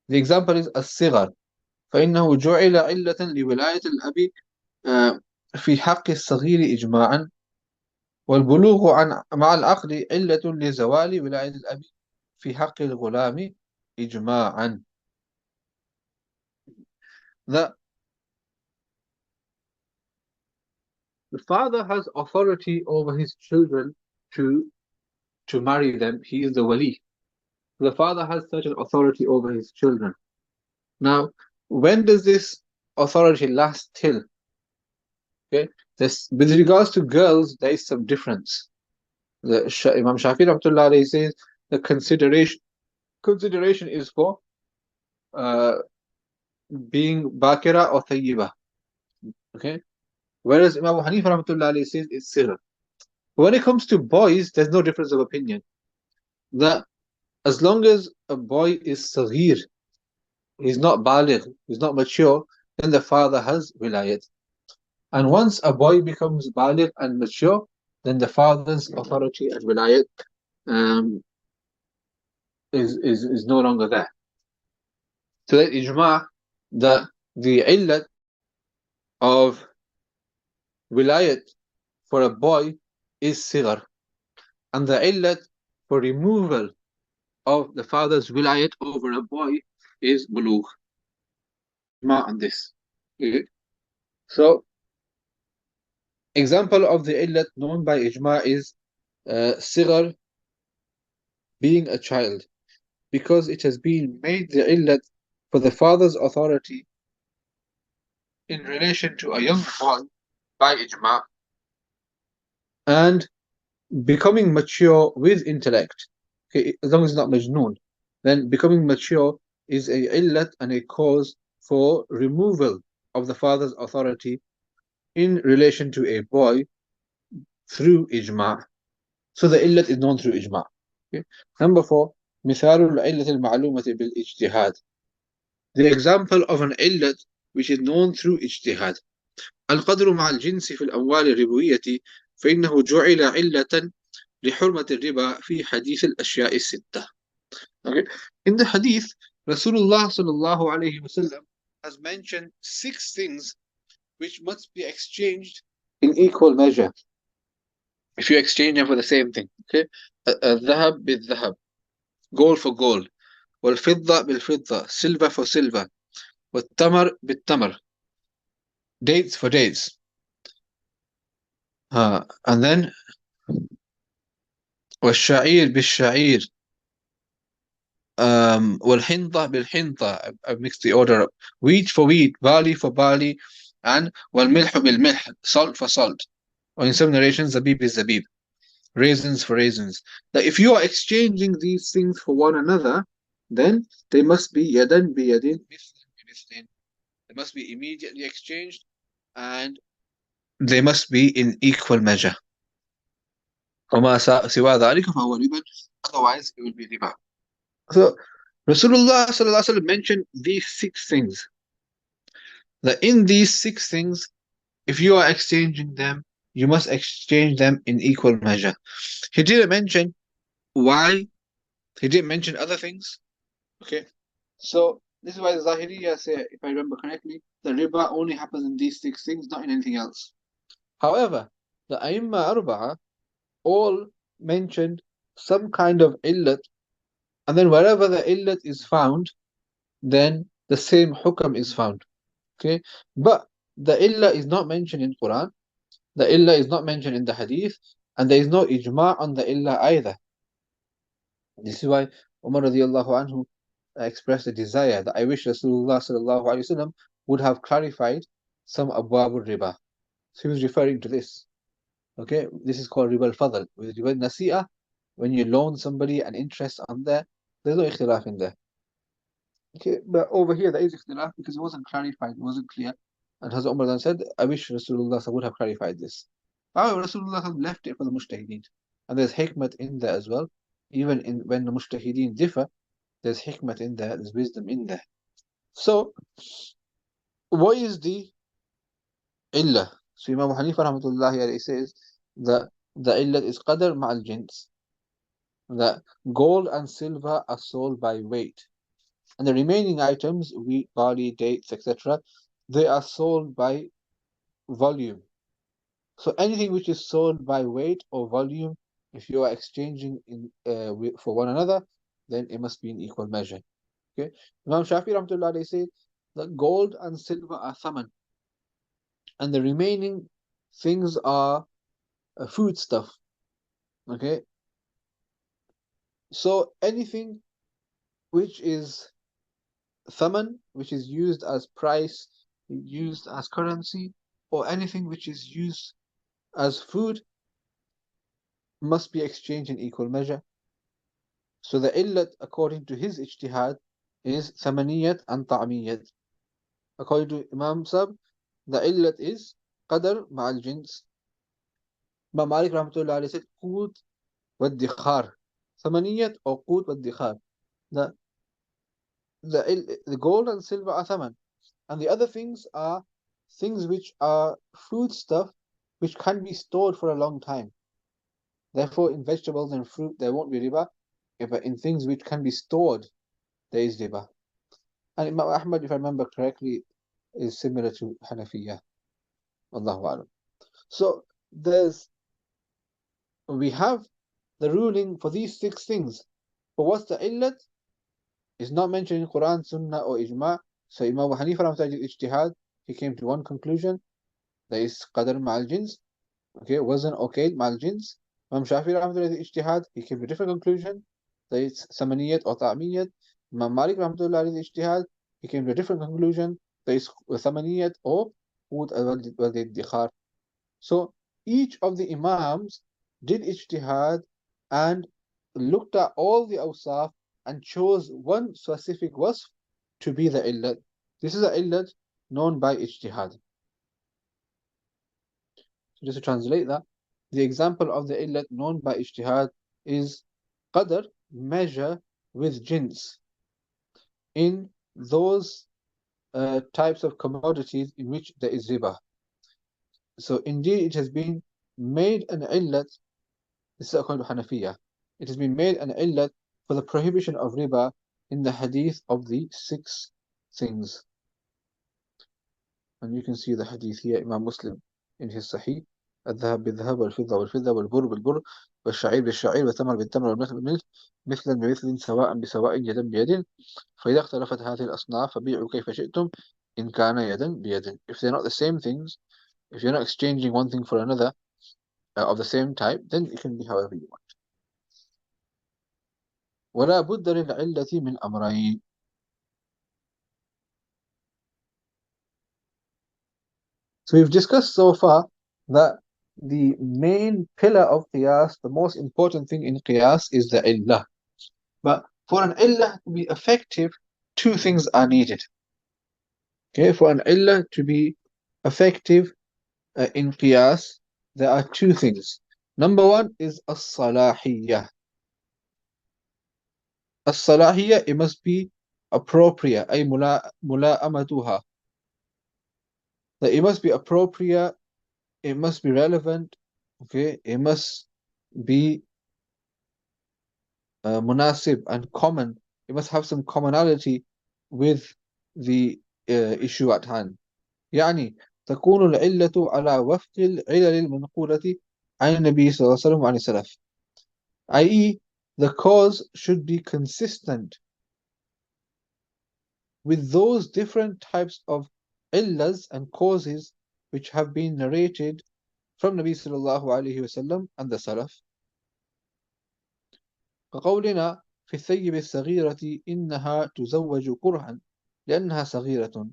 The example is الصغر فإنه جعل علة لولاية الأب في حق الصغير إجماعا والبلوغ مع العقل علة لزوال ولاية الأب في حق الغلام إجماعا. The father has authority over his children to marry them. He is the wali. The father has certain authority over his children. Now, when does this authority last till? Okay, with regards to girls, there is some difference. Imam Shafi Rahmatullah alayhi says the consideration is for being bakira or tayyiba. Okay, whereas Imam Hanifa Rahmatullah alayhi says it's sirr. When it comes to boys, there's no difference of opinion. That as long as a boy is saghir, he's not baligh, he's not mature, then the father has wilayat. And once a boy becomes baligh and mature, then the father's authority and wilayat is no longer there. So that ijma' that the illat of wilayat for a boy is sighar, and the illat for removal of the father's wilayat over a boy is bulugh. Ijma' on this. Okay. So, example of the illat known by ijma' is sighar, being a child, because it has been made the illat for the father's authority in relation to a young boy by ijma', and becoming mature with intellect. Okay, as long as it's not majnoon, then becoming mature is a illat and a cause for removal of the father's authority in relation to a boy through ijma'. So the illat is known through ijma'. Okay. Number 4, مثال العلة المعلومة بالاجتهاد. The example of an illat which is known through ijtihad. القدر مع الجنس في الأموال الربوية فإنه جعل علة لحرمة الربا في حديث الأشياء الستة. Okay. In the hadith, Rasulullah sallallahu alayhi wasallam has mentioned 6 things which must be exchanged in equal measure. If you exchange them for the same thing, okay? الذهب بالذهب, gold for gold, والفضة بالفضة, silver for silver, والتمر بالتمر, dates for dates. And then والشعير بالشعير, والحنطة بالحنطة. I've mixed the order up. Wheat for wheat, barley for barley, and والملح بالملح, salt for salt. Or in some narrations, zabib is zabib, raisins for raisins. That if you are exchanging these things for one another, then they must be yadan biyadin, mithlin bimithlin. They must be immediately exchanged, and they must be in equal measure. وما سوى ذلك فهو ربا. Otherwise, it will be riba. So Rasulullah sallallahu alaihi wasallam mentioned these 6 things. That in these 6 things, if you are exchanging them, you must exchange them in equal measure. He didn't mention why. He didn't mention other things. Okay. So this is why the Zahiriya say, if I remember correctly, the riba only happens in these 6 things, not in anything else. However, the Aimma Arba'a all mentioned some kind of illat, and then wherever the illat is found, then the same hukam is found. Okay, but the illah is not mentioned in Quran, the illah is not mentioned in the hadith, and there is no ijma' on the illah either. This is why Umar radiallahu anhu expressed a desire that I wish Rasulullah sallallahu alaihi wasallam would have clarified some abwab riba. So he was referring to this. Okay, this is called riba al-fadl. With riba nasi'ah, when you loan somebody an interest on there, there's no ikhtilaf in there. Okay, but over here there is ikhtilaf because it wasn't clarified, it wasn't clear. And Hazrat Umar then said, I wish Rasulullah would have clarified this. However, Rasulullah left it for the mujtahideen. And there's hikmat in there as well. Even when the mujtahideen differ, there's hikmat in there, there's wisdom in there. So, what is the illah? So Imam Hanifa rahmatullahi alayhi says that the illah is qadr ma'al jins. That gold and silver are sold by weight. And the remaining items, wheat, barley, dates, etc., they are sold by volume. So anything which is sold by weight or volume, if you are exchanging for one another, then it must be in equal measure. Okay. Imam Shafi rahmatullah they say that gold and silver are thaman, and the remaining things are food stuff. Okay. So anything which is thaman, which is used as price, used as currency, or anything which is used as food, must be exchanged in equal measure. So the illat, according to his ijtihad, is thamaniyat and ta'miyat. According to Imam Sab, the illat is qadar ma'al jins. Imam Malik rahmatullah alayhi said qut wa dikhar. Thamaniyat or qut wa dikhar. The gold and silver are thaman. And the other things are things which are food stuff which can be stored for a long time. Therefore, in vegetables and fruit, there won't be riba. But in things which can be stored, there is riba. And Imam Ahmad, if I remember correctly, is similar to Hanafiya. Allahu A'lam. So we have the ruling for these 6 things. But what's the illat? It's not mentioned in Quran, Sunnah, or Ijma'. So Imam Hanifa rahmatullah ijtihad, he came to one conclusion. There is qadr ma'al jins. Okay, wasn't okay ma'al jins. Imam Shafi rahmatullah ijtihad, he came to a different conclusion. There is samaniyat or ta'miyat. Imam Malik rahmatullah ijtihad, he came to a different conclusion. There is thamaniyat or qut al-dikhar. So each of the imams did ijtihad and looked at all the awsaf and chose one specific wasf to be the illat. This is the illat known by ijtihad. So just to translate that, the example of the illat known by ijtihad is qadr, measure with jins, in those types of commodities in which there is riba. So indeed it has been made an illat, this is according to Hanafiya, it has been made an illat for the prohibition of riba in the hadith of the 6 things. And you can see the hadith here, Imam Muslim in his Sahih, الذهب بالذهب والفضة والفضة والبر بالبر والشعير بالشعير والتمر بالتمر والملح بالملح مثلا بمثل سواء بسواء يدا بيد فإذا اختلفت هذه الأصناف فبيعوا كيف شئتم إن كان يدا بيد. If they're not the same things, if you're not exchanging one thing for another of the same type, then it can be however you want. ولا بد للعلة من أمرين. So we've discussed so far that the main pillar of qiyas, the most important thing in qiyas is the illah. But for an illah to be effective, two things are needed. Okay, for an illah to be effective in qiyas, there are two things. Number one is as-salahiyya. As-salahiyya, it must be appropriate, ay mula'amatuha. That it must be appropriate, it must be relevant, okay, it must be munasib and common. It must have some commonality with the issue at hand. يعني تكون العلة على وفق العلل المنقولة عن النبي صلى الله عليه وسلم وعن السلف. i.e., the cause should be consistent with those different types of illas and causes which have been narrated from Nabi sallallahu alayhi wasallam and the Salaf. كقولنا في الثيب الصغيرة إنها تزوج كرها لأنها صغيرة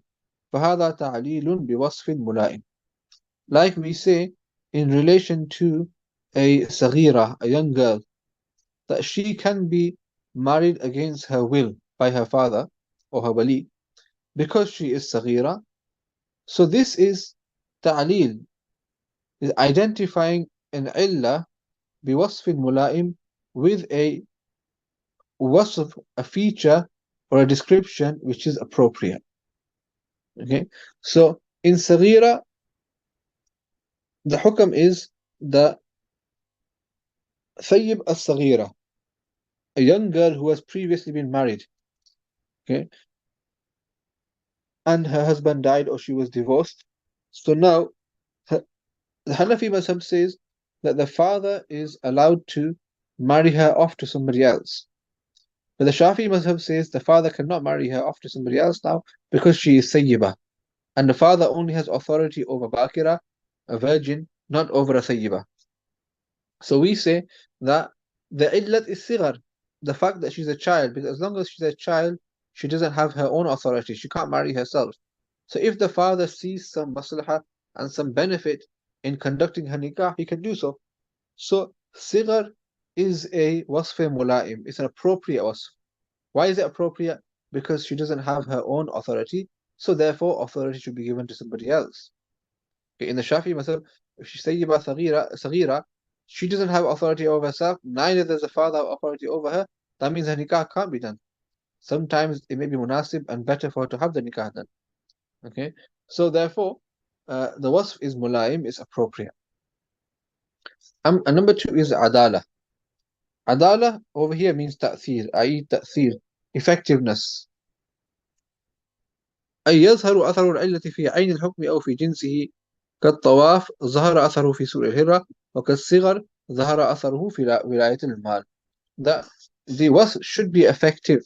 فهذا تعليل بوصف ملائم. Like we say in relation to a صغيرة, a young girl, that she can be married against her will by her father or her wali because she is صغيرة. So this is ta'lil, is identifying an illah بوصف ملائم with a wasf, a feature or a description which is appropriate. Okay, so in صغيرة, the hukam is the ثيب الصغيرة, a young girl who has previously been married, okay, and her husband died or she was divorced. So now the Hanafi Mazhab says that the father is allowed to marry her off to somebody else. But the Shafi'i Mazhab says the father cannot marry her off to somebody else now because she is Sayyiba. And the father only has authority over Bakira, a virgin, not over a Sayyiba. So we say that the illat is sighar, the fact that she's a child, because as long as she's a child, she doesn't have her own authority. She can't marry herself. So if the father sees some maslahah and some benefit in conducting her nikah, he can do so. So sighar is a wasf mula'im. It's an appropriate wasf. Why is it appropriate? Because she doesn't have her own authority, so therefore authority should be given to somebody else. Okay, in the Shafi'i Mazhab, if she's Sayyibah Saghira, she doesn't have authority over herself, neither does the father have authority over her. That means her nikah can't be done. Sometimes it may be munasib and better for her to have the nikah done. Okay, so therefore, the wasf is mulaim, is appropriate. And number two is adala. Adala over here means ta'thir, i.e. ta'thir, effectiveness. أي يظهر أثر العلة في عين الحكم أو في جنسه كالطواف ظهر أثره في سوء الهرة وكالصغر ظهر أثره في ولاية المال. That the wasf should be effective.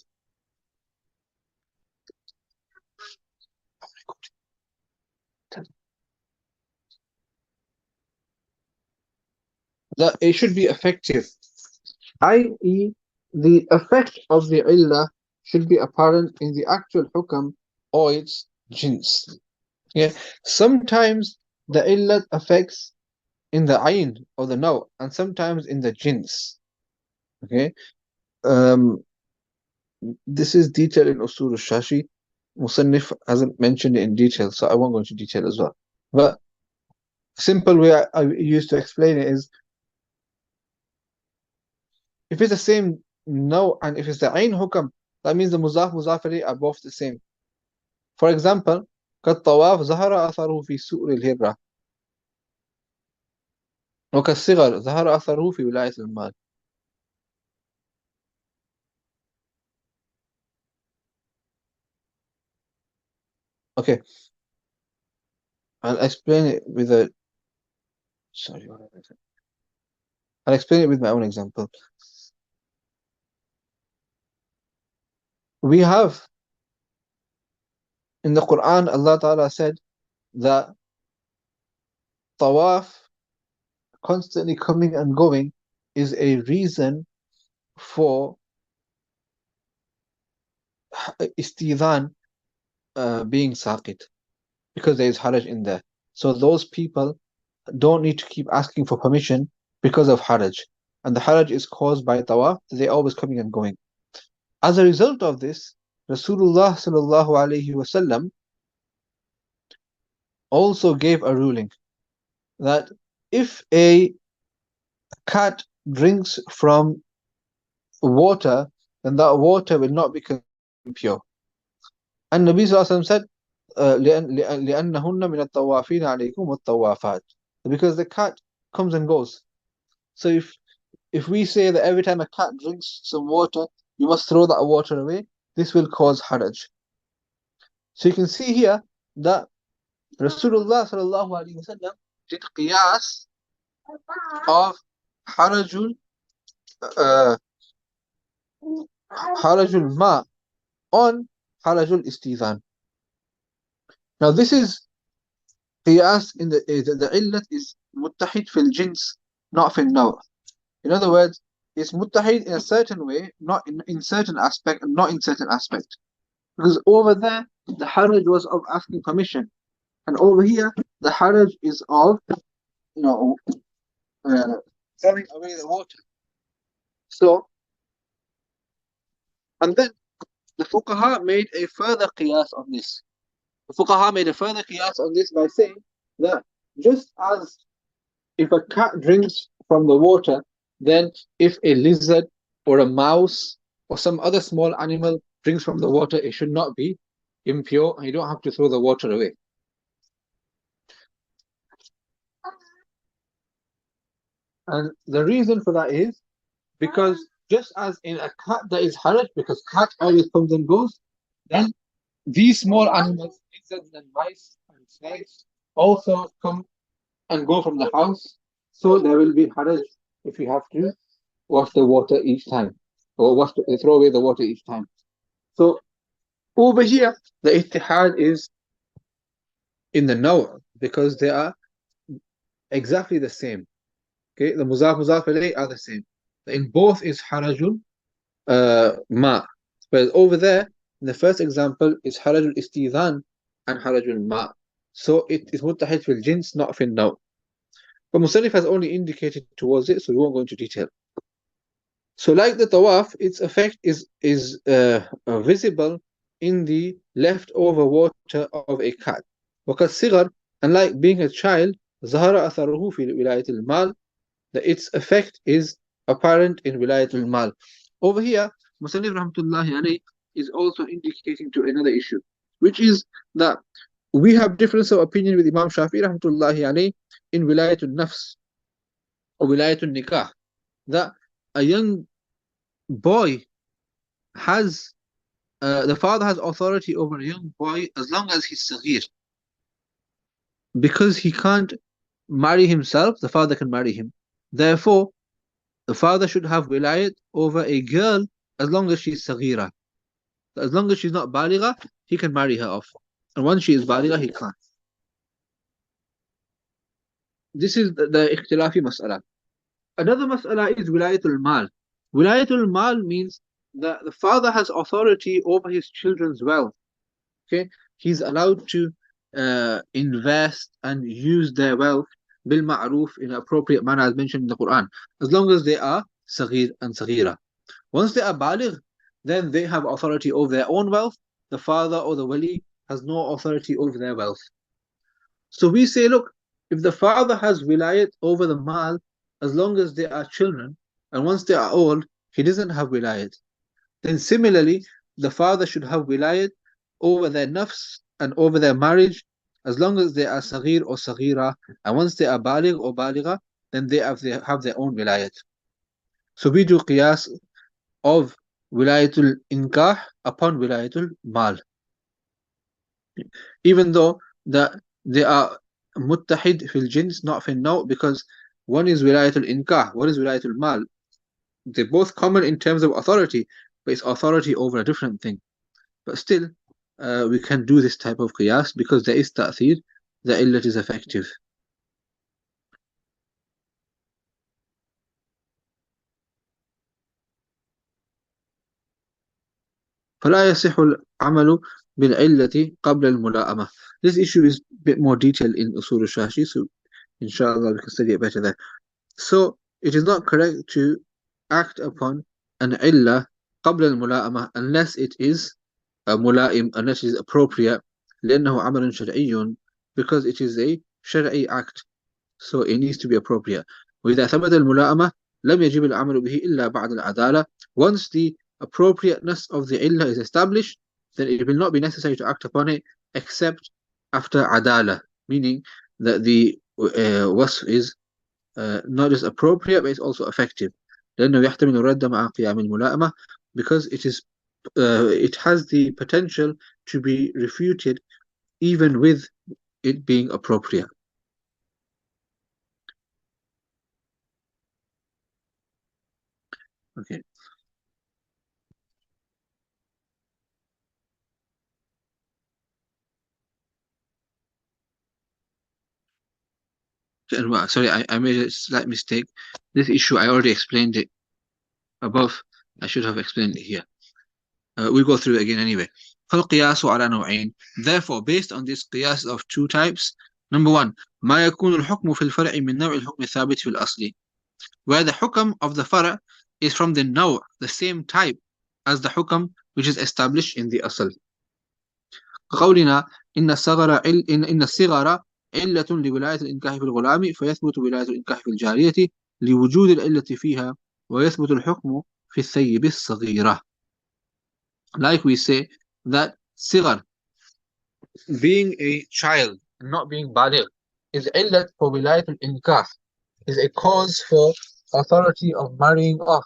That it should be effective, i.e. the effect of the illah should be apparent in the actual hukam or its jins. Yeah, sometimes the illah affects in the ayn or the naw, and sometimes in the jins. Okay, this is detailed in Usool al-Shashi. Musannif hasn't mentioned it in detail, so I won't go into detail as well. But simple way I used to explain it is, if it's the same no, and if it's the ayn hukam, that means the muzaf muzafiri are both the same. For example, كالطواف ظهر أثره في سؤر الهرة وكالصغر ظهر أثره في ولاية المال. Okay, I'll explain it with a sorry, what did I say? I'll explain it with my own example. We have in the Quran, Allah Ta'ala said that tawaf, constantly coming and going, is a reason for istidhan being saqit, because there is haraj in there. So those people don't need to keep asking for permission because of haraj. And the haraj is caused by tawaf, they're always coming and going. As a result of this, Rasulullah sallallahu alaihi wasallam also gave a ruling that if a cat drinks from water, then that water will not become impure. And Nabi sallallahu alaihi wasallam said, لأنهن من الطوافين عليكم والطوافات, because the cat comes and goes. So if we say that every time a cat drinks some water, you must throw that water away, this will cause haraj. So you can see here that Rasulullah sallallahu alaihi wasallam did qiyas of harajul uh, harajul ma on harajul istizan. Now this is qiyas in the illat is muttahid fil jins, not fil naw'. In other words, it's muttahid in a certain way, not in certain aspect, and not in certain aspect. Because over there, the haraj was of asking permission, and over here, the haraj is of, you know, throwing away the water. So, and then the fuqaha made a further qiyas on this. The fuqaha made a further qiyas on this by saying that just as if a cat drinks from the water, then if a lizard or a mouse or some other small animal drinks from the water, it should not be impure, and you don't have to throw the water away. And the reason for that is because just as in a cat that is haraj, because cat always comes and goes, then these small animals, insects and mice and snakes, also come and go from the house. So there will be haraj if you have to wash the water each time, or throw away the water each time. So over here, the ittihad is in the naw', because they are exactly the same. Okay, the muzaf alayh are the same. In both is harajul ma. Whereas over there, in the first example, is harajul istidhan and harajul ma. So it is muttahid fil jins, not fil naw'. But Musannif has only indicated towards it, so we won't go into detail. So like the tawaf, its effect is visible in the leftover water of a cat. وكالصغر, and like being a child, ظهر أثره في ولاية المال, that its effect is apparent in ولاية المال. Over here, Musannif rahmatullahi alayhi is also indicating to another issue, which is that we have difference of opinion with Imam Shafi'i rahmatullahi alayhi in ولاية النفس or ولاية النكاح, that a young boy has the father has authority over a young boy as long as he's saghir, because he can't marry himself, the father can marry him. Therefore, the father should have wilayat over a girl as long as she's saghira. As long as she's not baligha, he can marry her off. And once she is baligha, he can't. This is the ikhtilafi mas'ala. Another mas'ala is wilayatul mal. Wilayatul mal means that the father has authority over his children's wealth. Okay, he's allowed to invest and use their wealth bil ma'ruf in an appropriate manner, as mentioned in the Quran, as long as they are saghir and saghira. Once they are baligh, then they have authority over their own wealth. The father or the wali has no authority over their wealth. So we say, look, if the father has wilayat over the mal, as long as they are children, and once they are old, he doesn't have wilayat. Then similarly, the father should have wilayat over their nafs and over their marriage, as long as they are saghir or saghira, and once they are baligh or baligha, then they have their own wilayat. So we do qiyas of wilayatul inkah upon wilayatul mal, even though that they are muttahid fil jins, not fil naw', because one is wilayatul inkah, one is wilayatul mal. They're both common in terms of authority, but it's authority over a different thing. But still, we can do this type of qiyas because there is ta'thir, the illat is effective. فلا يصح العمل بالعلة قبل الملائمة. This issue is a bit more detailed in Usool al-Shashi, so inshallah we can study it better there. So it is not correct to act upon an illah قبل الملائمة unless it is ملائم, unless it is appropriate, لأنه عمل شرعي, because it is a شرعي act, so it needs to be appropriate. وإذا ثبت الملائمة لم يجب العمل به إلا بعد العدالة. Once the appropriateness of the illah is established, then it will not be necessary to act upon it except after adala, meaning that the wasf is not just appropriate but it's also effective. لأنه يحتمل الرد مع قيام الملائمة, because it has the potential to be refuted even with it being appropriate. Okay. Sorry, I made a slight mistake. This issue, I already explained it above. I should have explained it here. We'll go through it again anyway. فالقياس على نوعين. Therefore, based on this قياس of two types. Number one, ما يكون الحكم في الفرع من نوع الحكم الثابت في الأصل. Where the hukm of the fara is from the naw', the same type as the hukm which is established in the asl. قولنا إن الصغر علة لولاية الإنكاح في الغلام فيثبت ولاية الإنكاح في الجارية لوجود العلة فيها ويثبت الحكم في الثيب الصغيرة. Like we say that صغر, being a child and not being baligh, is علة for ولاية الإنكاح, is a cause for authority of marrying off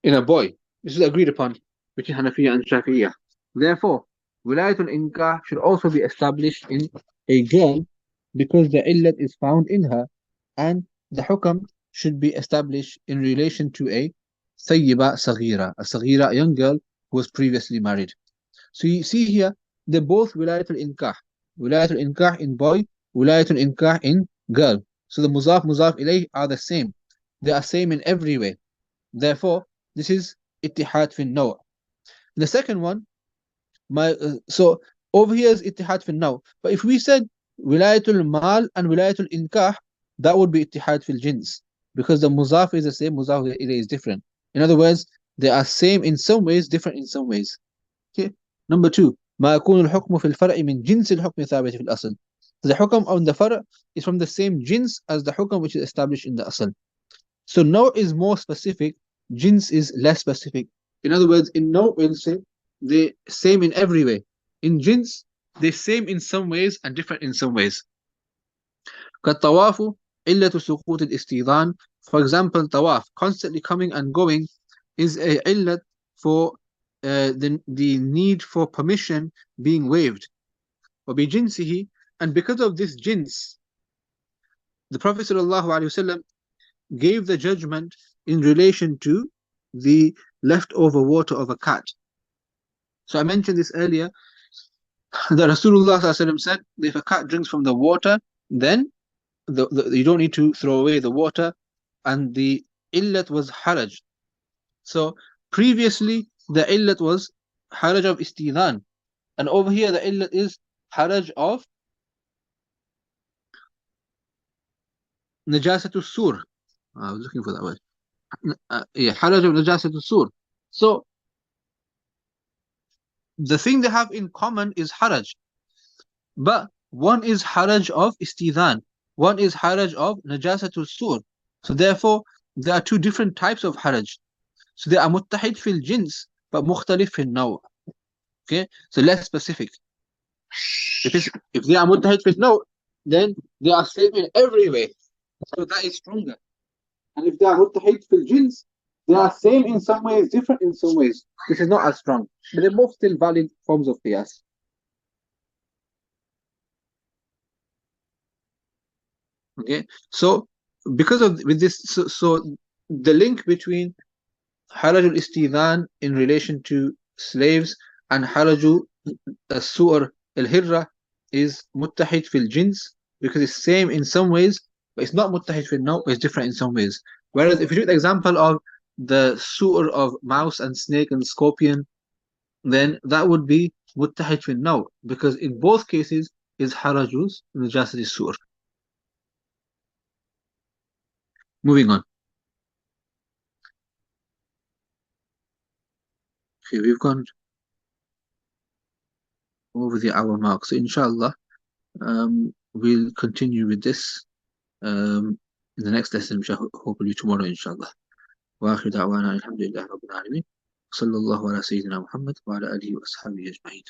in a boy. This is agreed upon between Hanafiya and Shafi'iyya. Therefore, Wilayatul Inkah should also be established in a girl because the illat is found in her, and the hukam should be established in relation to a Sayyiba Saghira, a Saghira, a young girl who was previously married. So you see here, they're both Wilayatul Inkah. Wilayatul Inkah in boy, Wilayatul Inkah in girl. So the Muzaf ilayh are the same. They are same in every way. Therefore, this is ittihad fi naw'. The second one, so over here is ittihad fi naw'. But if we said wilayatul mal and wilayatul inkah, that would be ittihad fil jins, because the muzaf is the same, muzaf ilayh is different. In other words, they are same in some ways, different in some ways. Okay. Number two, ما يكون الحكم في الفرع من جنس الحكم الثابت في الأصل. The hukm on the far' is from the same jins as the hukm which is established in the asl. So naw' is more specific, jins is less specific. In other words, in naw' we'll say the same in every way. In jins, they're same in some ways and different in some ways. كالطواف علة سقوط الاستيذان. For example, tawaf, constantly coming and going, is a illat for the need for permission being waived. وبجنسه, and because of this jins, the Prophet ﷺ gave the judgment in relation to the leftover water of a cat. So I mentioned this earlier, that Rasulullah ﷺ said, if a cat drinks from the water, then you don't need to throw away the water, and the illat was haraj. So previously the illat was haraj of istidhan, and over here the illat is haraj of najasatul sur. I was looking for that word. Yeah, haraj of najasatul sur. So the thing they have in common is haraj, but one is haraj of istidhan, one is haraj of najasatul sur. So therefore there are two different types of haraj. So they are muttahid fil jins but mukhtalif fil naw'. Okay, so less specific. If they are muttahid fil naw', then they are same in every way, so that is stronger. And if they are muttahid fil jins, they are same in some ways, different in some ways. This is not as strong, but they're both still valid forms of qiyas. Okay, so because of with this, so the link between harajul istidhan in relation to slaves and haraju as-su'r al-hirra is muttahid fil jins, because it's same in some ways, but it's not muttahid fil naw', but it's different in some ways. Whereas if you take the example of the su'ur of mouse and snake and scorpion, then that would be muttahid fi naw, because in both cases is harajus najasat su'ur. Moving on. Okay, we've gone over the hour mark, so inshallah, we'll continue with this in the next lesson, which I hopefully tomorrow, inshallah. وآخر دعوانا الحمد لله رب العالمين صلى الله على سيدنا محمد وعلى آله وأصحابه أجمعين.